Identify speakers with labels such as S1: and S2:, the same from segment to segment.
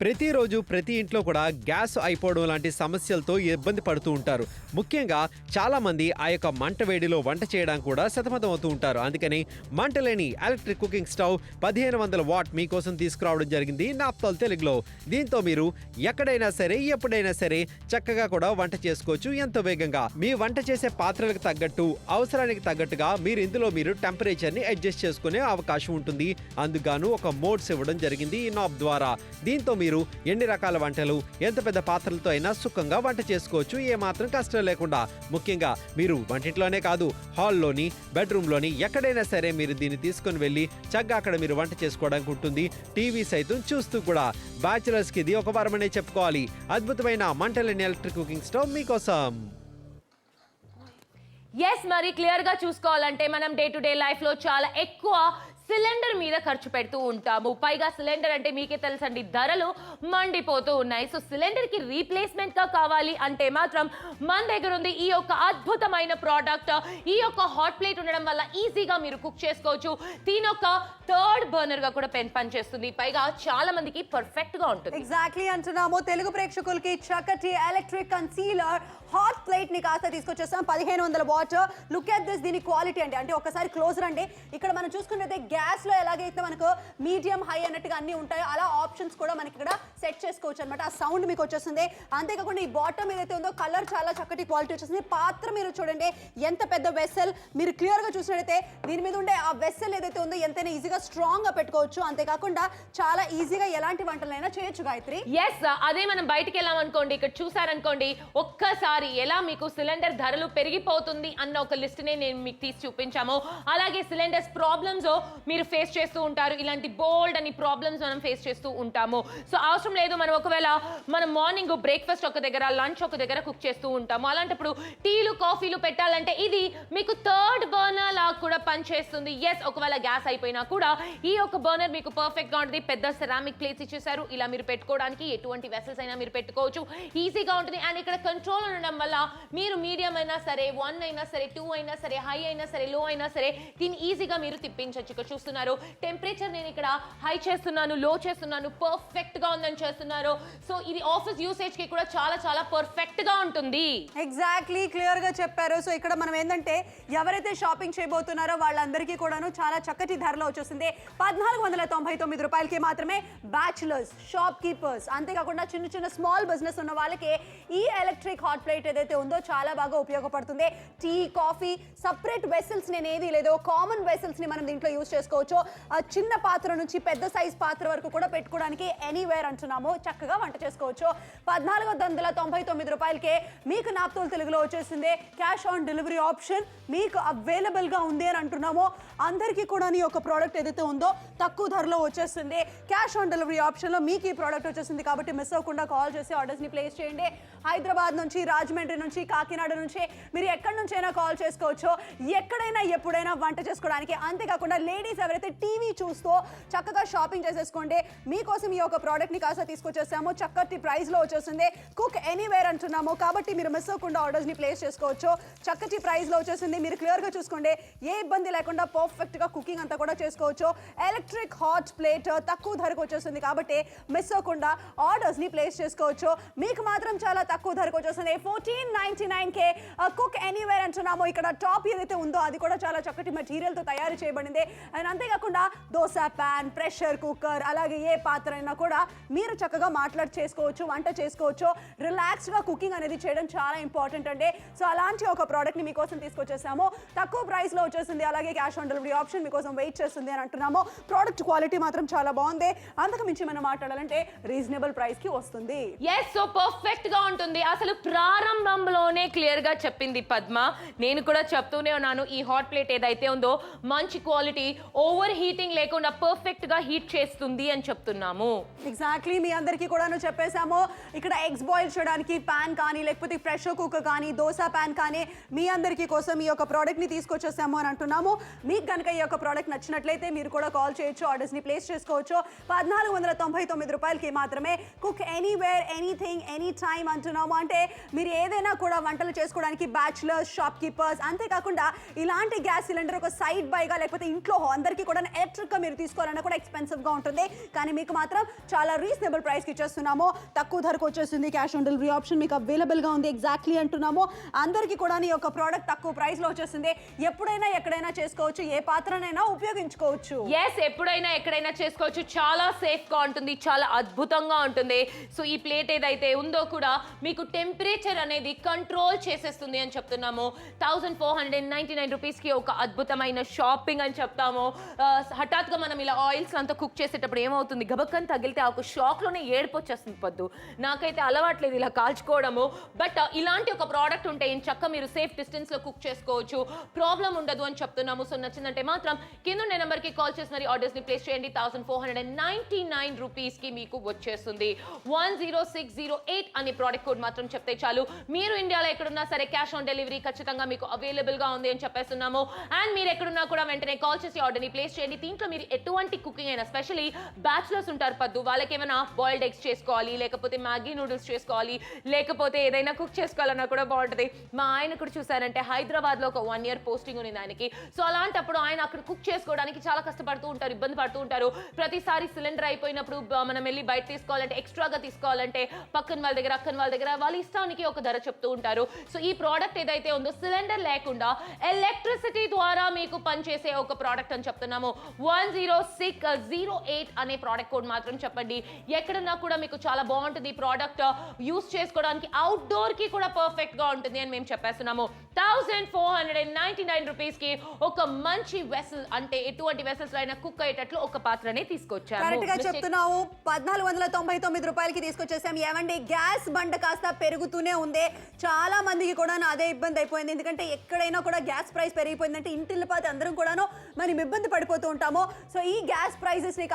S1: ప్రతిరోజు ప్రతి ఇంట్లో కూడా గ్యాస్ అయిపోవడం లాంటి సమస్యలతో ఇబ్బంది పడుతూ ఉంటారు. ముఖ్యంగా చాలామంది ఆ యొక్క మంట వేడిలో వంట చేయడానికి కూడా సతమతం అవుతూ ఉంటారు. అందుకని మంట లేని ఎలక్ట్రిక్ కుకింగ్ స్టవ్ 1500 వాట్ మీకోసం తీసుకురావడం జరిగింది నాప్తోల్ తెలుగులో. దీంతో మీరు ఎక్కడైనా సరే ఎప్పుడైనా సరే చక్కగా కూడా వంట చేసుకోవచ్చు ఎంతో వేగంగా. మీ వంట చేసే పాత్రలకు తగ్గట్టు అవసరానికి తగ్గట్టుగా మీరు టెంపరేచర్ని అడ్జస్ట్ చేసుకునే అవకాశం ఉంటుంది. అందుకు ఒక మోడ్స్ ఇవ్వడం జరిగింది ఈ నాబ్ ద్వారా. దీంతో మీరు ఎన్ని రకాల వంటలు ఎంత పెద్ద పాత్రలతో అయినా సుఖంగా వంట చేసుకోవచ్చు ఏమాత్రం కష్టం లేకుండా. ముఖ్యంగా మీరు వంటింట్లోనే కాదు, హాల్లోని, బెడ్రూమ్లోని ఎక్కడైనా సరే మీరు దీన్ని తీసుకుని వెళ్ళి చక్కగా అక్కడ మీరు వంట చేసుకోవడానికి ఉంటుంది. టీవీ సైతం చూస్తూ కూడా. బ్యాచిలర్స్కి ఇది ఒక వరమనే చెప్పుకోవాలి. అద్భుతమైన మంటలేని ఎలక్ట్రిక్ కుకింగ్ స్టవ్ మీకోసం.
S2: మరి క్లియర్ గా చూసుకోవాలంటే మనం డే టు డే లైఫ్ లో చాలా ఎక్కువ సిలిండర్ మీద ఖర్చు పెడుతూ ఉంటాము. పైగా సిలిండర్ అంటే మీకే తెలుసండి, ధరలు మండిపోతూ ఉన్నాయి. సో సిలిండర్ కి రీప్లేస్మెంట్ గా కావాలి అంటే మాత్రం మన దగ్గర ఉంది ఈ యొక్క అద్భుతమైన ప్రోడక్ట్. ఈ యొక్క హాట్ ప్లేట్ ఉండడం వల్ల ఈజీగా మీరు కుక్ చేసుకోవచ్చు. దీని ఒక థర్డ్ బర్నర్ గా కూడా పనిచేస్తుంది. పైగా చాలా మందికి పర్ఫెక్ట్ గా ఉంటుంది.
S3: ఎగ్జాక్ట్లీ అంటున్నాము. తెలుగు ప్రేక్షకులకి చక్కటి ఎలక్ట్రిక్ కన్సీలర్ హాట్ ప్లేట్ ని కాస్త తీసుకొచ్చేస్తాం. 1500 వాట్. Look at this. దీని క్వాలిటీ అంటే ఒకసారి క్లోజ్ రండి. ఇక్కడ మనం చూసుకున్నట్లయితే గ్యాస్ లో ఎలాగైతే మనకు మీడియం హై అన్నట్టుగా అన్ని ఉంటాయో అలా ఆప్షన్స్ కూడా మనకి ఇక్కడ సెట్ చేసుకోవచ్చు అనమాట. ఆ సౌండ్ మీకు వచ్చేస్తుంది. అంతేకాకుండా ఈ బాటమ్ ఏదైతే ఉందో కలర్ చాలా చక్కటి క్వాలిటీ వచ్చేస్తుంది. పాత్ర మీరు చూడండి ఎంత పెద్ద వెసల్. మీరు క్లియర్ గా చూసినట్లయితే దీని మీద ఉండే ఆ వెసల్ ఏదైతే ఉందో ఎంతైనా ఈజీగా స్ట్రాంగ్ గా పెట్టుకోవచ్చు. అంతేకాకుండా చాలా ఈజీగా ఎలాంటి వంటలైనా చేయొచ్చు గాయత్రి.
S2: అదే మనం బయటికి వెళ్ళామనుకోండి, ఇక్కడ చూసారనుకోండి, ఒక్కసారి ఎలా మీకు సిలిండర్ ధరలు పెరిగిపోతుంది అన్న ఒక లిస్ట్ నే నేను మీకు తీసి చూపించాము. అలాగే సిలిండర్స్ ప్రాబ్లమ్స్ మీరు ఫేస్ చేస్తూ ఉంటారు. ఇలాంటి బోల్డ్ అని ప్రాబ్లమ్స్ మనం ఫేస్ చేస్తూ ఉంటాము. సో అవసరం లేదు, మనం ఒకవేళ మనం మార్నింగ్ బ్రేక్ఫాస్ట్ ఒక దగ్గర, లంచ్ ఒక దగ్గర కుక్ చేస్తూ ఉంటాము. అలాంటప్పుడు టీలు కాఫీలు పెట్టాలంటే ఇది మీకు థర్డ్ బర్నర్ లాగా కూడా పనిచేస్తుంది. ఒకవేళ గ్యాస్ అయిపోయినా కూడా ఈ యొక్క బర్నర్ మీకు పర్ఫెక్ట్ గా ఉంటుంది. పెద్ద సెరామిక్ ప్లేట్స్ ఇచ్చేసారు. ఇలా మీరు పెట్టుకోవడానికి ఎటువంటి వెసల్స్ అయినా మీరు పెట్టుకోవచ్చు. ఈజీగా ఉంటుంది. అండ్ ఇక్కడ కంట్రోల్ ఉండడం వల్ల మీరు మీడియం అయినా సరే, 1 అయినా సరే, 2 అయినా సరే, హై అయినా సరే, లో అయినా సరే దీన్ని ఈజీగా మీరు తిప్పించవచ్చు. ఇక్కడ చూస్తున్నారు టెంపరేచర్ నేను ఇక్కడ హై చేస్తున్నాను, లో చేస్తున్నాను, పర్ఫెక్ట్ గా ఉందని చేస్తున్నారు. సో ఇది ఆఫీస్ యూసేజ్ కి కూడా చాలా చాలా పర్ఫెక్ట్ గా ఉంటుంది.
S3: ఎగ్జాక్ట్లీ క్లియర్ గా చెప్పారు. సో ఇక్కడ మనం ఏంటంటే ఎవరైతే షాపింగ్ చేయబోతున్నారో వాళ్ళందరికీ కూడాను చాలా చక్కటి ధరలో వచ్చేసింది. 1499 రూపాయలకి మాత్రమే. బ్యాచులర్స్, షాప్ కీపర్స్, అంతేకాకుండా చిన్న చిన్న స్మాల్ బిజినెస్ ఉన్న వాళ్ళకి ఈ ఎలక్ట్రిక్ హాట్ ప్లేట్ ఏదైతే ఉందో చాలా బాగా ఉపయోగపడుతుంది. టీ, కాఫీ, సపరేట్ వెసల్స్ నేను ఏది లేదో కామన్ వెసల్స్ ని మనం దీంట్లో యూజ్ చేసుకోవచ్చు. చిన్న పాత్ర నుంచి పెద్ద సైజ్ పాత్ర వరకు కూడా పెట్టుకోవడానికి ఎనీవేర్ అంటున్నాము. చక్కగా వంట చేసుకోవచ్చు. 1499 రూపాయలకే మీకు నాప్తోల్ తెలుగులో వచ్చేసింది. క్యాష్ ఆన్ డెలివరీ ఆప్షన్ మీకు అవైలబుల్ గా ఉంది అని అంటున్నాము. అందరికీ కూడా ఈ యొక్క ప్రోడక్ట్ ఏదైతే ఉందో తక్కువ ధరలో వచ్చేస్తుంది. క్యాష్ ఆన్ డెలివరీ ఆప్షన్ లో మీకు ఈ ప్రోడక్ట్ వచ్చేసింది కాబట్టి మిస్ అవ్వకుండా కాల్ చేసి ఆర్డర్స్ ని ప్లేస్ చేయండి. హైదరాబాద్ నుంచి, రాజమండ్రి నుంచి, కాకినాడ నుంచి మీరు ఎక్కడి నుంచైనా కాల్ చేసుకోవచ్చు. ఎక్కడైనా ఎప్పుడైనా వంట చేసుకోవడానికి. అంతేకాకుండా లేడీస్ ఎవరైతే టీవీ చూస్తూ చక్కగా షాపింగ్ చేసేసుకోండి. మీకోసం ఈ యొక్క ప్రోడక్ట్ ని కాస్త తీసుకొచ్చేసాము. చక్కటి ప్రైస్ లో వచ్చేసింది. కుక్ ఎనీవేర్ అంటున్నాము కాబట్టి మీరు మిస్ అవ్వకుండా ఆర్డర్స్ ని ప్లేస్ చేసుకోవచ్చు. చక్కటి ప్రైస్ లో వచ్చేసింది. మీరు క్లియర్ గా చూసుకోండి. ఏ ఇబ్బంది లేకుండా పర్ఫెక్ట్ గా కుకింగ్ అంతా కూడా చేసుకోవచ్చు. ఎలక్ట్రిక్ హాట్ ప్లేట్ తక్కువ ధరకు వచ్చేసింది కాబట్టి మిస్ అవ్వకుండా ఆర్డర్స్ ని ప్లేస్ చేసుకోవచ్చు. మీకు మాత్రం చాలా తక్కువ ధరకు వచ్చేసింది. 1499కే కుక్ ఎనీవేర్ అంటున్నాము. ఇక్కడ టాప్ ఏదైతే ఉందో అది కూడా చాలా చక్కటి మెటీరియల్ తో తయారు చేయబడింది. అండ్ అంతేకాకుండా దోశ ప్యాన్, ప్రెషర్ కుక్కర్, అలాగే ఏ పాత్ర అయినా కూడా మీరు చక్కగా మాట్లాడి చేసుకోవచ్చు, వంట చేసుకోవచ్చు. రిలాక్స్ గా కుకింగ్ అనేది చేయడం చాలా ఇంపార్టెంట్ అండి. సో అలాంటి ఒక ప్రోడక్ట్ ని మీకోసం తీసుకొచ్చేసాము. తక్కువ ప్రైస్ లో వచ్చేసింది. అలాగే క్యాష్ ఆన్ డెలివరీ ఆప్షన్ మీకోసం వెయిట్ చేస్తుంది అని అంటున్నాము. ప్రోడక్ట్ క్వాలిటీ మాత్రం చాలా బాగుంది. అంతకు మించి మనం మాట్లాడాలంటే రీజనబుల్ ప్రైస్ కి వస్తుంది.
S2: సో పర్ఫెక్ట్ గా ఉంటుంది. అసలు ప్రారంభంలోనే క్లియర్ గా చెప్పింది పద్మ. నేను కూడా చెప్తూనే ఉన్నాను, ఈ హాట్ ప్లేట్ ఏదైతే ఉందో మంచి క్వాలిటీ, ఓవర్ హీటింగ్ లేకుండా పర్ఫెక్ట్ గా హీట్ చేస్తుంది అని చెప్తున్నాము.
S3: ఎగ్జాక్ట్లీ మీ అందరికీ కూడా చెప్పేసాము. ఇక్కడ ఎగ్స్ బాయిల్ చేయడానికి ప్యాన్ కానీ, లేకపోతే ప్రెషర్ కుక్కర్ కానీ, దోశ ప్యాన్ కానీ మీ అందరికీ కోసం ఈ యొక్క ప్రోడక్ట్ ని తీసుకొచ్చేసాము అని అంటున్నాము. మీకు కనుక ఈ యొక్క ప్రోడక్ట్ నచ్చినట్లయితే మీరు కూడా కాల్ చేయొచ్చు, ఆర్డర్స్ ని ప్లేస్ చేసుకోవచ్చు. 1499 రూపాయలకి మాత్రమే. Cook anywhere, anything, any time అంటున్నాము. అంటే మీరు ఏదైనా కూడా వంటలు చేసుకోవడానికి బ్యాచులర్స్, షాప్ కీపర్స్, అంతేకాకుండా ఇలాంటి గ్యాస్ సిలిండర్ ఒక సైడ్ బైగా లేకపోతే ఇంట్లో అందరికీ కూడా ఎలక్ట్రిక్ గా మీరు తీసుకోవాలన్నా కూడా ఎక్స్పెన్సివ్ గా ఉంటుంది, కానీ మీకు మాత్రం చాలా రీజనబుల్ ప్రైస్ కి ఇచ్చేస్తున్నాము. తక్కువ ధరకు వచ్చేస్తుంది, క్యాష్ ఆన్ డెలివరీ ఆప్షన్ మీకు అవైలబుల్ గా ఉంది. ఎగ్జాక్ట్లీ అంటున్నాము, అందరికీ కూడా ఈ యొక్క ప్రోడక్ట్ తక్కువ ప్రైస్ లో వచ్చేస్తుంది. ఎప్పుడైనా ఎక్కడైనా చేసుకోవచ్చు, ఏ పాత్రనైనా ఉపయోగించుకోవచ్చు.
S2: ఎస్, ఎప్పుడైనా ఎక్కడైనా చేసుకోవచ్చు. చాలా సేఫ్ గా ఉంటుంది, చాలా అద్భుతంగా ఉంటుంది. సో ఈ ప్లేట్ ఏదైతే ఉందో కూడా మీకు టెంపరేచర్ అనేది కంట్రోల్ చేసేస్తుంది అని చెప్తున్నాము. 1499 రూపీస్ కి ఒక అద్భుతమైన షాపింగ్ అని చెప్తాము. హఠాత్తుగా మనం ఇలా ఆయిల్స్ అంతా కుక్ చేసేటప్పుడు ఏమవుతుంది, గబక్కని తగిలితే ఆ ఒక షాక్ లోనే ఏడుపు వచ్చేస్తుంది. పద్దు నాకైతే అలవాట్లేదు ఇలా కాల్చుకోవడము, బట్ ఇలాంటి ఒక ప్రోడక్ట్ ఉంటే చక్క మీరు సేఫ్ డిస్టెన్స్ లో కుక్ చేసుకోవచ్చు, ప్రాబ్లం ఉండదు అని చెప్తున్నాము. సో నచ్చిందంటే మాత్రం కింద ఉండే నెంబర్ కి కాల్ చేసి మరి ఆర్డర్స్ ని ప్లేస్ చేయండి. 1499 రూపీస్ కి మీకు వచ్చేస్తుంది. 10608 అనే ప్రోడక్ట్ కోడ్ మాత్రం చెప్తే చాలు. మీరు ఇండియాలో ఎక్కడున్నా సరే క్యాష్ ఆన్ డెలివరీ ఖచ్చితంగా మీకు అవైలబుల్ గా ఉంది అని చెప్పేస్తున్నాము. అండ్ మీరు ఎక్కడున్నా కూడా వెంటనే కాల్ చేసి ఆర్డర్ ని ప్లేస్ చేయండి. దీంట్లో మీరు ఎటువంటి కుకింగ్ అయినా, స్పెషల్లీ బ్యాచులర్స్ ఉంటారు పద్దు, వాళ్ళకి ఏమైనా బాయిల్డ్ ఎగ్స్ చేసుకోవాలి, లేకపోతే మ్యాగీ నూడిల్స్ చేసుకోవాలి, లేకపోతే ఏదైనా కుక్ చేసుకోవాలన్నా కూడా బాగుంటుంది. మా ఆయన కూడా చూసారంటే హైదరాబాద్ లో ఒక 1 year పోస్టింగ్ ఉంది ఆయనకి. సో అలాంటప్పుడు ఆయన అక్కడ కుక్ చేసుకోవడానికి చాలా కష్టపడుతూ ఉంటారు, ఇబ్బంది పడుతూ ఉంటారు. ప్రతిసారి సిలిండర్ అయిపోయినప్పుడు మనం వెళ్ళి బయట తీసుకోవాలంటే, ఎక్స్ట్రాగా తీసుకోవాలంటే పక్కన వాళ్ళ దగ్గర, అక్కన వాళ్ళ దగ్గర వాళ్ళ ఇష్టానికి ఒక ధర చెప్తూ ఉంటారు. సో ఈ ప్రోడక్ట్ ఏదైతే ఉందో సిలిండర్ లేకుండా ఎలక్ట్రిసిటీ ద్వారా మీకు పనిచేసే ఒక ప్రోడక్ట్ అని చెప్తున్నాము. 10608 అనే ప్రోడక్ట్ కోడ్ మాత్రం చెప్పండి. ఎక్కడన్నా కూడా మీకు చాలా బాగుంటుంది ప్రోడక్ట్, యూస్ చేసుకోవడానికి అవుట్డోర్ కి కూడా పర్ఫెక్ట్ గా ఉంటుంది అని మేము చెప్పేస్తున్నాము. 1499 రూపీస్ కి ఒక మంచి వెసల్, అంటే ఎటువంటి వెసల్స్ అయినా కుక్ అయ్యేటట్లు ఒక పాత్రనే తీసుకొచ్చాము.
S3: కరెక్ట్ గా చెప్తున్నావు, 1499 రూపాయలకి తీసుకొచ్చేసాం. ఏమండి, గ్యాస్ బండ కాస్త పెరుగుతూనే ఉంది. చాలా మందికి కూడా అదే ఇబ్బంది అయిపోయింది, ఎందుకంటే ఎక్కడైనా కూడా గ్యాస్ ప్రైస్ పెరిగిపోయిందంటే ఇంటిల్లిపాతి అందరం కూడాను మనం ఇబ్బంది పడిపోతూ ఉంటాము. సో ఈ గ్యాస్ ప్రైజెస్ ని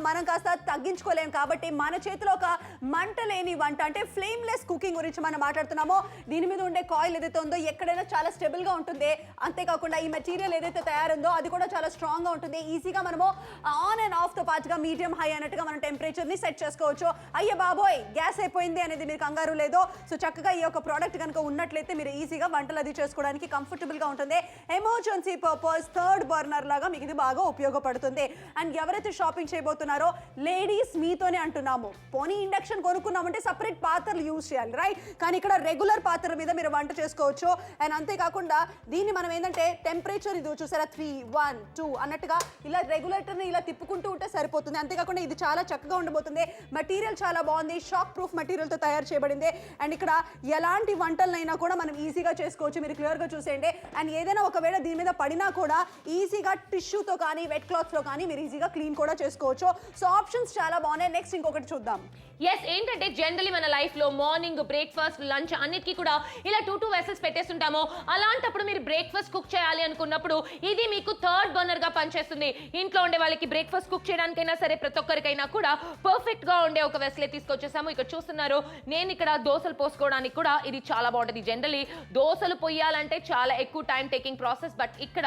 S3: మనం కాస్త తగ్గించుకోలేము, కాబట్టి మన చేతిలో ఒక మంట లేని వంట, అంటే ఫ్లేమ్లెస్ కుకింగ్ గురించి మనం మాట్లాడుతున్నామో. దీని మీద ఉండే కాయిల్ ఏదైతే ఉందో ఎక్కడైనా చాలా స్టేబుల్ గా ఉంటుంది. అంతేకాకుండా ఈ మెటీరియల్ ఏదైతే తయారుందో అది కూడా చాలా స్ట్రాంగ్ గా ఉంటుంది. ఈజీగా మనము ఆన్ అండ్ ఆఫ్ తో పాటుగా మీడియం హై అన్నట్టుగా మనం టెంపరేచర్ ని సెట్ చేసుకోవచ్చు. అయ్యే బాబోయ్ గ్యాస్ అయిపోయింది అనేది మీరు కంగారు లేదు. సో చక్కగా ఈ యొక్క ప్రోడక్ట్ కనుక ఉన్నట్లయితే మీరు ఈజీగా వంటలు అది చేసుకోవడానికి కంఫర్టబుల్ గా ఉంటుంది. ఎమర్జెన్సీ పర్పస్ థర్డ్ బర్నర్ లాగా మీకు ఇది బాగా ఉపయోగపడుతుంది. అండ్ ఎవరైతే షాపింగ్ చేయబోతున్నారో లేడీస్ మీతోనే అంటున్నాము, పోనీ ఇండక్షన్ కొనుక్కున్నామంటే సపరేట్ పాత్రలు యూజ్ చేయాలి, రైట్? కానీ ఇక్కడ రెగ్యులర్ పాత్ర మీద మీరు వంట చేసుకోవచ్చు. అండ్ అంతేకాకుండా దీన్ని మనం ఏంటంటే టెంపరేచర్ ఇది చూసారా 3, 1, 2 అన్నట్టుగా ఇలా రెగ్యులేటర్ని ఇలా తిప్పుకుంటూ ఉంటే సరిపోతుంది. అంతేకాకుండా ఇది చాలా చక్కగా ఉండబోతుంది. మెటీరియల్ చాలా బాగుంది, షాక్ ప్రూఫ్ మెటీరియల్తో తయారు చేయబడింది. అండ్ ఇక్కడ ఎలాంటి వంటలైనా కూడా మనం ఈజీగా చేసుకోవచ్చు, మీరు క్లియర్గా చూసేయండి. అండ్ ఏదైనా ఒకవేళ దీని మీద పడినా కూడా ఈజీగా టిష్యూతో కానీ వెట్ క్లాత్స్లో కానీ మీరు ఈజీగా క్లీన్ కూడా చేసుకోవచ్చు. సో ఆప్షన్స్ చాలా బాగున్నాయి. నెక్స్ట్ ఇంకొకటి చూద్దాం.
S2: ఎస్, ఏంటంటే జనరలీ మన లైఫ్ లో మార్నింగ్ బ్రేక్ఫాస్ట్ లంచ్ అన్నిటికీ కూడా ఇలా 2 వెసల్స్ పెట్టేస్తుంటాము. అలాంటప్పుడు మీరు బ్రేక్ఫాస్ట్ కుక్ చేయాలి అనుకున్నప్పుడు ఇది మీకు థర్డ్ బర్నర్ గా పనిచేస్తుంది. ఇంట్లో ఉండే వాళ్ళకి బ్రేక్ఫాస్ట్ కుక్ చేయడానికైనా సరే ప్రతి ఒక్కరికైనా కూడా పర్ఫెక్ట్ గా ఉండే ఒక వెసలే తీసుకొచ్చేసాము. ఇక్కడ చూస్తున్నారు, నేను ఇక్కడ దోశలు పోసుకోవడానికి కూడా ఇది చాలా బాగుంటుంది. జనరలీ దోశలు పొయ్యాలంటే చాలా ఎక్కువ టైం టేకింగ్ ప్రాసెస్, బట్ ఇక్కడ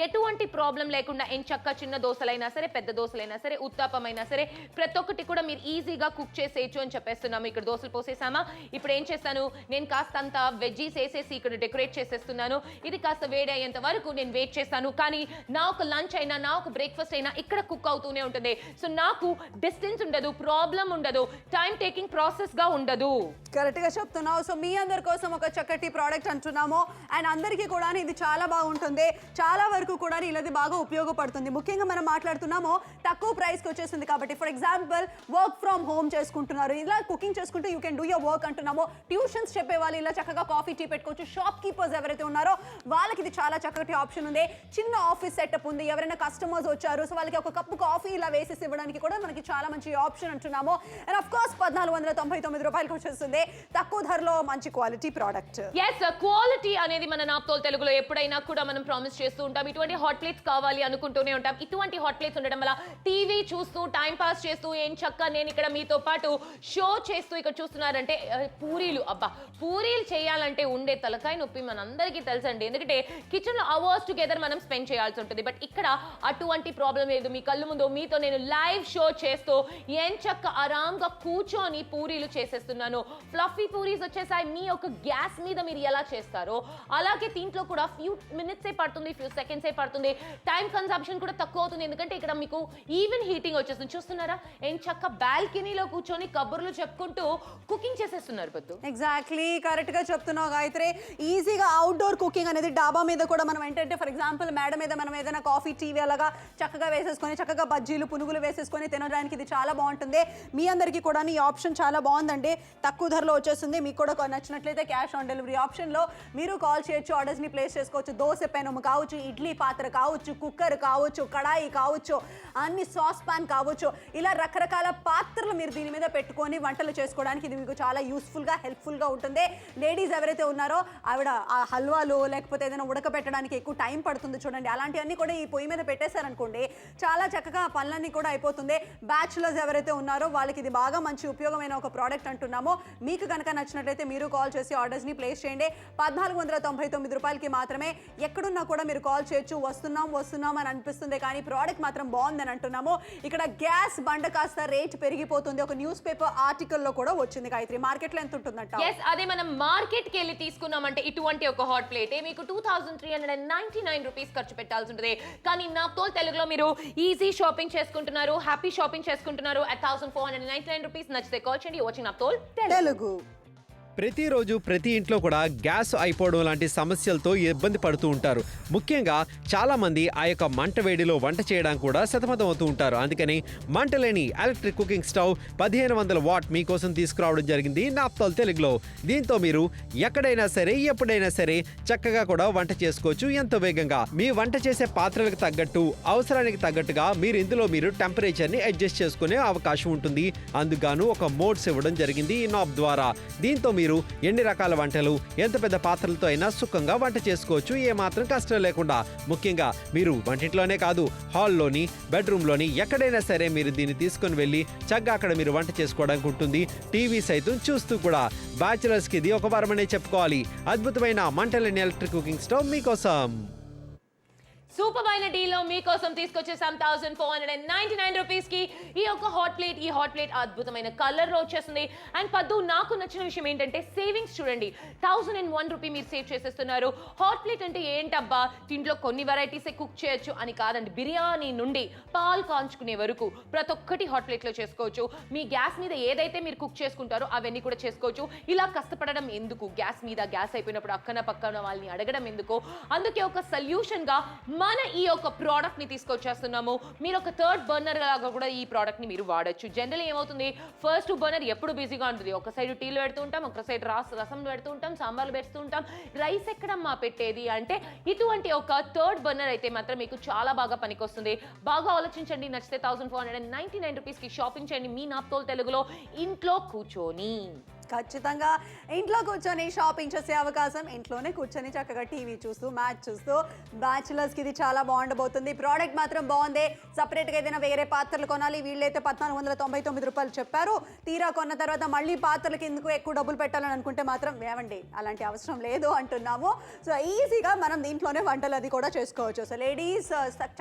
S2: ఎటువంటి ప్రాబ్లం లేకుండా ఎంచక్క చిన్న దోశలైనా సరే, పెద్ద దోశలైనా సరే, ఉత్తాపమైనా సరే ప్రతి ఒక్కటి కూడా మీరు ఈజీగా కుక్ చేసేయచ్చు అని చెప్పేస్తున్నాము. ఇక్కడ దోశలు పోసేసామా, ఇప్పుడు ఏం చేస్తాను, నేను కాస్త అంత వెజ్జీస్ వేసేసి ఇక్కడ డెకరేట్ చేసేస్తున్నాను. ఇది కాస్త వేడి అయ్యేంత వరకు నేను వెయిట్ చేస్తాను. కానీ నా ఒక లంచ్ అయినా, నా ఒక బ్రేక్ఫాస్ట్ అయినా ఇక్కడ కుక్ అవుతూనే ఉంటుంది. సో నాకు డిస్టెన్స్ ఉండదు, ప్రాబ్లం ఉండదు, టైం టేకింగ్ ప్రాసెస్ గా ఉండదు.
S3: కరెక్ట్ గా చెప్తున్నావు. సో మీ అందరి కోసం ఒక చక్కటి ప్రోడక్ట్ అంటున్నాము. అండ్ అందరికీ కూడా ఇది చాలా బాగుంటుంది, చాలా వరకు కూడా ఇలాది బాగా ఉపయోగపడుతుంది. ముఖ్యంగా మనం మాట్లాడుతున్నాము తక్కువ ప్రైస్కి వచ్చేసింది కాబట్టి. For example work from home చేసుకుంటున్నారు, ఇలా కుకింగ్ చేసుకుంటూ you can do your work అంటున్నాము. ట్యూషన్స్ చెప్పే వాళ్ళు ఇలా చక్కగా కాఫీ టీ పెట్టుకోవచ్చు. షాప్ కీపర్స్ ఎవరైతే ఉన్నారో వాళ్ళకి ఇది చాలా చక్కటి ఆప్షన్ ఉంది. చిన్న ఆఫీస్ సెటప్ ఉంది, ఎవరైనా కస్టమర్స్ వచ్చారు సో వాళ్ళకి ఒక కప్పు కాఫీ ఇలా వేసేసి ఇవ్వడానికి కూడా మనకి చాలా మంచి ఆప్షన్ అంటున్నాము. అండ్ ఆఫ్ కోర్స్ 1499 రూపాయలకి వచ్చేస్తుంది, తక్కువ ధరలో మంచి క్వాలిటీ ప్రోడక్ట్.
S2: ఎస్, క్వాలిటీ అనేది మన నాప్తోల్ తెలుగులో ఎప్పుడైనా కూడా మనం ప్రామిస్ చేస్తూ ఉంటాం. ఇటువంటి హాట్ ప్లేట్స్ కావాలి అనుకుంటూనే ఉంటాం. ఇటువంటి హాట్ ప్లేట్స్ ఉండడం వల్ల టీవీ చూస్తూ టైం పాస్ చేస్తూ ఏం చక్క నేను ఇక్కడ మీతో పాటు షో చేస్తూ ఇక్కడ చూస్తున్నారంటే పూరీలు, అబ్బా పూరీలు చేయాలంటే ఉండే తలకాయ నొప్పి మనందరికీ తెలుసండి. ఎందుకంటే కిచెన్ లో అవర్స్ టుగెదర్ మనం స్పెండ్ చేయాల్సి ఉంటుంది. బట్ ఇక్కడ అటువంటి ప్రాబ్లం లేదు. మీ కళ్ళు ముందు మీతో నేను లైవ్ షో చేస్తూ ఏం చక్క ఆరాంగా కూర్చొని పూరీలు చేసేస్తున్నాను. ఫ్లఫీ పూరీస్ వచ్చేసాయి. మీ యొక్క గ్యాస్ మీద మీరు ఎలా చేస్తారో అలాగే దీంట్లో కూడా ఫ్యూ మినిట్సే పడుతుంది, ఫ్యూ సెకండ్సే పడుతుంది. టైం కన్సంప్షన్ కూడా తక్కువ అవుతుంది, ఎందుకంటే ఇక్కడ మీకు ఈవెన్ హీటింగ్ వచ్చేస్తుంది. చూస్తున్నారా ఏం చక్క బాల్కనీలో కూర్చొని కబుర్లు చెప్పుకుంటూ కుకింగ్ చేసేస్తున్నారు పద్దు.
S3: ఎగ్జాక్ట్లీ కరెక్ట్ గా చెప్తున్నావు గాయత్రి. ఈజీగా అవుట్డోర్ కుకింగ్ అనేది డాబా మీద కూడా మనం ఏంటంటే ఫర్ ఎగ్జాంపుల్ మేడ మీద మనం ఏదైనా కాఫీ టీవీ అలాగా చక్కగా వేసేసుకొని చక్కగా బజ్జీలు పునుగులు వేసేసుకొని తినడానికి ఇది చాలా బాగుంటుంది. మీ అందరికీ కూడా ఈ ఆప్షన్ చాలా బాగుందండి, తక్కువ ధరలో వచ్చేస్తుంది. మీకు కూడా నచ్చినట్లయితే క్యాష్ ఆన్ డెలివరీ ఆప్షన్లో మీరు కాల్ చేయొచ్చు, ఆర్డర్స్ని ప్లేస్ చేసుకోవచ్చు. దోశ పెనము కావచ్చు, ఇడ్లీ పాత్ర కావచ్చు, కుక్కర్ కావచ్చు, కడాయి కావచ్చు, అన్ని సాస్ పాన్ కావచ్చు, ఇలా రకరకాల పాత్రలు మీరు దీని మీద పెట్టుకొని వంటలు చేసుకోవడానికి ఇది మీకు చాలా యూస్ఫుల్గా హెల్ప్ఫుల్గా ఉంటుంది. లేడీస్ ఎవరైతే ఉన్నారో ఆవిడ ఆ హల్వాలు లేకపోతే ఏదైనా ఉడకబెట్టడానికి ఎక్కువ టైం పడుతుంది చూడండి, అలాంటివన్నీ కూడా ఈ పొయ్యి మీద పెట్టేశారనుకోండి చాలా చక్కగా ఆ పనులన్నీ కూడా అయిపోతుంది. బ్యాచులర్స్ ఎవరైతే ఉన్నారో వాళ్ళకి ఇది బాగా మంచి ఉపయోగమైన ఒక ప్రోడక్ట్ అంటున్నాము. మీకు కనుక నచ్చినట్లయితే మీరు కాల్ చేసి ఆర్డర్స్ని ప్లేస్ చేయండి. 1499 రూపాయలకి మాత్రమే. ఎక్కడున్నా కూడా మీరు కాల్ చేయొచ్చు. వస్తున్నాం అని అనిపిస్తుంది కానీ ప్రోడక్ట్ మాత్రం బాగుందని అంటున్నాము. ఇక్కడ గ్యాస్ బండ కాస్త రేట్ పెరిగిపోతుంది. ఒక న్యూస్ పేపర్ ఆర్టికల్లో కూడా వచ్చింది గాయత్రి. మార్కెట్లో ఎంత ఉంటుందంట?
S2: అదే మనం మార్కెట్కి వెళ్ళి తీసుకున్నామంటే ఇటువంటి ఒక హాట్ ప్లేట్ మీకు 2399 రూపీస్ ఖర్చు పెట్టాల్సి ఉంటుంది. కానీ నాప్తోల్ తెలుగులో మీరు ఈజీ షాపింగ్ చేసుకుంటున్నారు, హ్యాపీ షాపింగ్ చేసుకుంటున్నారు at 1499 రూపీస్. నచ్చితే కాల్ చేయండి. Watching naphthol Telugu.
S1: ప్రతిరోజు ప్రతి ఇంట్లో కూడా గ్యాస్ అయిపోవడం లాంటి సమస్యలతో ఇబ్బంది పడుతూ ఉంటారు. ముఖ్యంగా చాలామంది ఆ యొక్క మంట వేడిలో వంట చేయడానికి కూడా సతమతం అవుతూ ఉంటారు. అందుకని మంట లేని ఎలక్ట్రిక్ కుకింగ్ స్టవ్ 1500 వాట్ మీకోసం తీసుకురావడం జరిగింది నాప్తోల్ తెలుగులో. దీంతో మీరు ఎక్కడైనా సరే ఎప్పుడైనా సరే చక్కగా కూడా వంట చేసుకోవచ్చు ఎంతో వేగంగా. మీ వంట చేసే పాత్రలకు తగ్గట్టు అవసరానికి తగ్గట్టుగా మీరు టెంపరేచర్ని అడ్జస్ట్ చేసుకునే అవకాశం ఉంటుంది. అందుకు ఒక మోడ్స్ ఇవ్వడం జరిగింది ఈ నాబ్ ద్వారా. దీంతో మీరు ఎన్ని రకాల వంటలు ఎంత పెద్ద పాత్రలతో అయినా సుఖంగా వంట చేసుకోవచ్చు ఏమాత్రం కష్టం లేకుండా. ముఖ్యంగా మీరు వంటింట్లోనే కాదు, హాల్లోని, బెడ్రూమ్లోని ఎక్కడైనా సరే మీరు దీన్ని తీసుకొని వెళ్ళి చక్కగా అక్కడ మీరు వంట చేసుకోవడానికి ఉంటుంది. టీవీ సైతం చూస్తూ కూడా. బ్యాచులర్స్కి ఇది ఒక వరమనే చెప్పుకోవాలి. అద్భుతమైన మంటలేని ఎలక్ట్రిక్ కుకింగ్ స్టవ్ మీకోసం.
S2: సూపర్ అయిన డీల్లో మీకోసం తీసుకొచ్చేసాం 1499 రూపీస్ కి ఈ యొక్క హాట్ ప్లేట్ అద్భుతమైన కలర్ లో వచ్చేస్తుంది. అండ్ పద్దు నాకు నచ్చిన విషయం ఏంటంటే సేవింగ్స్ చూడండి, 1001 రూపీ మీరు సేవ్ చేసేస్తున్నారు. హాట్ ప్లేట్ అంటే ఏంటబ్బా దీంట్లో కొన్ని వెరైటీస్ కుక్ చేయొచ్చు అని కాదండి. బిర్యానీ నుండి పాలు కాంచుకునే వరకు ప్రతి ఒక్కటి హాట్ ప్లేట్ లో చేసుకోవచ్చు. మీ గ్యాస్ మీద ఏదైతే మీరు కుక్ చేసుకుంటారో అవన్నీ కూడా చేసుకోవచ్చు. ఇలా కష్టపడడం ఎందుకు, గ్యాస్ మీద గ్యాస్ అయిపోయినప్పుడు పక్కన వాళ్ళని అడగడం ఎందుకు. అందుకే ఒక సొల్యూషన్ గా మన ఈ యొక్క ప్రోడక్ట్ ని తీసుకొచ్చేస్తున్నాము. మీరు ఒక థర్డ్ బర్నర్ లాగా కూడా ఈ ప్రోడక్ట్ ని మీరు వాడచ్చు. జనరల్ ఏమవుతుంది, ఫస్ట్ బర్నర్ ఎప్పుడు బిజీగా ఉంటుంది. ఒక సైడ్ టీలు పెడుతూ ఉంటాం, ఒక సైడ్ రసం పెడుతూ ఉంటాం, సాంబార్లు పెడుతూ ఉంటాం. రైస్ ఎక్కడమ్మా పెట్టేది అంటే ఇటువంటి ఒక థర్డ్ బర్నర్ అయితే మాత్రం మీకు చాలా బాగా పనికొస్తుంది. బాగా ఆలోచించండి. నచ్చితే 1499 రూపీస్ కి షాపింగ్ చేయండి మీ నాప్తోల్ తెలుగులో ఇంట్లో కూర్చొని.
S3: ఖచ్చితంగా ఇంట్లో కూర్చొని షాపింగ్ చేసే అవకాశం, ఇంట్లోనే కూర్చొని చక్కగా టీవీ చూస్తూ మ్యాచ్ చూస్తూ బ్యాచులర్స్కి ఇది చాలా బాగుండబోతుంది. ప్రోడక్ట్ మాత్రం బాగుంది. సపరేట్గా ఏదైనా వేరే పాత్రలు కొనాలి, వీళ్ళైతే 1499 రూపాయలు చెప్పారు. తీరా కొన్న తర్వాత మళ్ళీ పాత్రలకి ఎందుకు ఎక్కువ డబ్బులు పెట్టాలని అనుకుంటే మాత్రం ఏమండి అలాంటి అవసరం లేదు అంటున్నాము. సో ఈజీగా మనం దీంట్లోనే వంటలు అది కూడా చేసుకోవచ్చు. సో లేడీస్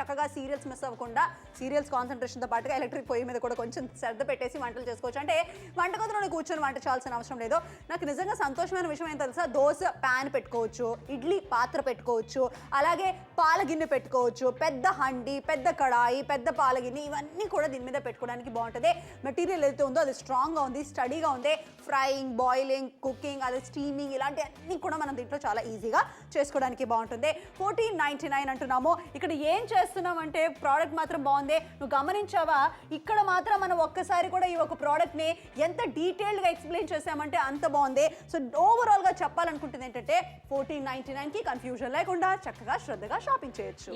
S3: చక్కగా సీరియల్స్ మిస్ అవ్వకుండా, సీరియల్స్ కాన్సన్ట్రేషన్తో పాటుగా ఎలక్ట్రిక్ పొయ్యి మీద కూడా కొంచెం శ్రద్ధ పెట్టేసి వంటలు చేసుకోవచ్చు. అంటే వంటగదిలోనే కూర్చొని వంట చేయాల్సిన అవసరం లేదు. నాకు నిజంగా సంతోషమైన విషయం ఏం తెలుసా, దోశ ప్యాన్ పెట్టుకోవచ్చు, ఇడ్లీ పాత్ర పెట్టుకోవచ్చు, అలాగే పాల గిన్నె పెట్టుకోవచ్చు, పెద్ద హండి, పెద్ద కడాయి, పెద్ద పాల గిన్నె, ఇవన్నీ కూడా దీని మీద పెట్టుకోవడానికి బాగుంటుంది. మెటీరియల్ ఏదైతే ఉందో అది స్ట్రాంగ్గా ఉంది, స్టడీగా ఉంది. ఫ్రైయింగ్, బాయిలింగ్, కుకింగ్, అదే స్టీమింగ్ ఇలాంటి అన్నీ కూడా మనం దీంట్లో చాలా ఈజీగా చేసుకోవడానికి బాగుంటుంది. 1499 అంటున్నాము. ఇక్కడ ఏం చేస్తున్నామంటే ప్రోడక్ట్ మాత్రం బాగుంది. నువ్వు గమనించావా, ఇక్కడ మాత్రం మనం ఒక్కసారి కూడా ఈ ఒక ప్రోడక్ట్ని ఎంత డీటెయిల్డ్గా ఎక్స్ప్లెయిన్ చేసామంటే అంత బాగుంది. సో ఓవరాల్గా చెప్పాలనుకుంటుంది ఏంటంటే 1499కి కన్ఫ్యూజన్ లేకుండా చక్కగా శ్రద్ధగా షాపింగ్ చేయొచ్చు.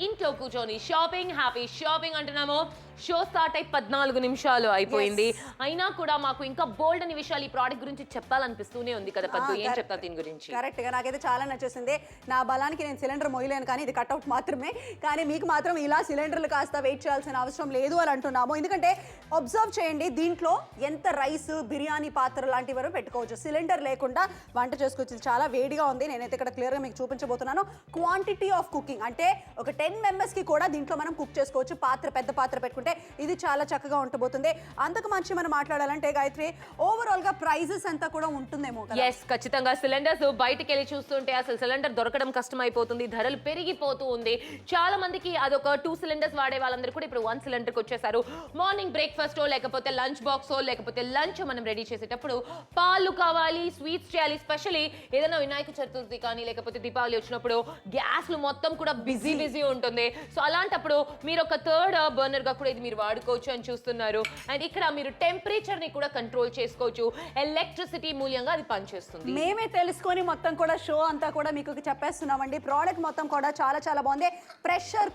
S2: ఇంట్లో కూర్చొని షాపింగ్, హ్యాపీ షాపింగ్ అంటున్నాము. షో స్టార్ట్ అయి 14 నిమిషాలు అయిపోయింది. అయినా కూడా మాకు ఇంకా బోల్డ్ అని విషయాలు ఈ ప్రోడక్ట్ గురించి చెప్పాలనిపిస్తూనే ఉంది కదా పద్దు. ఏం చెప్తారు దీని గురించి?
S3: కరెక్ట్ గా నాకైతే చాలా నచ్చేసింది. నా బలానికి నేను సిలిండర్ మోయలేను కానీ ఇది కట్అవుట్ మాత్రమే. కానీ మీకు మాత్రం ఇలా సిలిండర్లు కాస్త వెయిట్ చేయాల్సిన అవసరం లేదు అని అంటున్నాము. ఎందుకంటే అబ్జర్వ్ చేయండి, దీంట్లో ఎంత రైస్, బిర్యానీ పాత్ర అలాంటివి పెట్టుకోవచ్చు. సిలిండర్ లేకుండా వంట చేసుకోవచ్చు. ఇది చాలా వేడిగా ఉంది. నేనైతే ఇక్కడ క్లియర్గా మీకు చూపించబోతున్నాను. క్వాంటిటీ ఆఫ్ కుకింగ్ అంటే ఒక 10 మెంబర్స్కి కూడా దీంట్లో మనం కుక్ చేసుకోవచ్చు. పెద్ద పాత్ర పెట్టుకుంటే ఇది చాలా చక్కగా ఉండబోతుంది. అంతకు మంచి మనం మాట్లాడాలంటే గాయత్రి ఓవరాల్గా ప్రైజెస్ అంతా కూడా ఉంటుందేమో కదా?
S2: ఎస్, ఖచ్చితంగా. సిలిండర్స్ బయటికి వెళ్ళి చూస్తుంటే అసలు సిలిండర్ దొరకడం కష్టమైపోతుంది, ధరలు పెరిగిపోతూ ఉంది. చాలా మందికి అదొక 2 సిలిండర్స్ వాడే వాళ్ళందరూ కూడా ఇప్పుడు 1 సిలిండర్కి వచ్చేసారు. మార్నింగ్ బ్రేక్ఫాస్టో లేకపోతే లంచ్ బాక్సో లేకపోతే లంచ్ మనం రెడీ చేసేటప్పుడు పాలు కావాలి, స్వీట్స్ చేయాలి. స్పెషల్లీ ఏదైనా వినాయక చతుర్థి కానీ లేకపోతే దీపావళి వచ్చినప్పుడు గ్యాస్లు మొత్తం కూడా బిజీ ఉంటుంది. సో అలాంటప్పుడు మీరు ఒక థర్డ్ బర్నర్ గా కూడా ఇది మీరు వాడుకోవచ్చు అని చూస్తున్నారు. అండ్ ఇక్కడ మీరు టెంపరేచర్ ని కూడా కంట్రోల్ చేసుకోవచ్చు. ఎలక్ట్రిసిటీ మూల్యంగా అది పనిచేస్తుంది.
S3: మేమే తెలుసుకొని మొత్తం కూడా షో అంతా కూడా మీకు చెప్పేస్తున్నామండి. ప్రోడక్ట్ మొత్తం కూడా చాలా బాగుంది. ప్రెషర్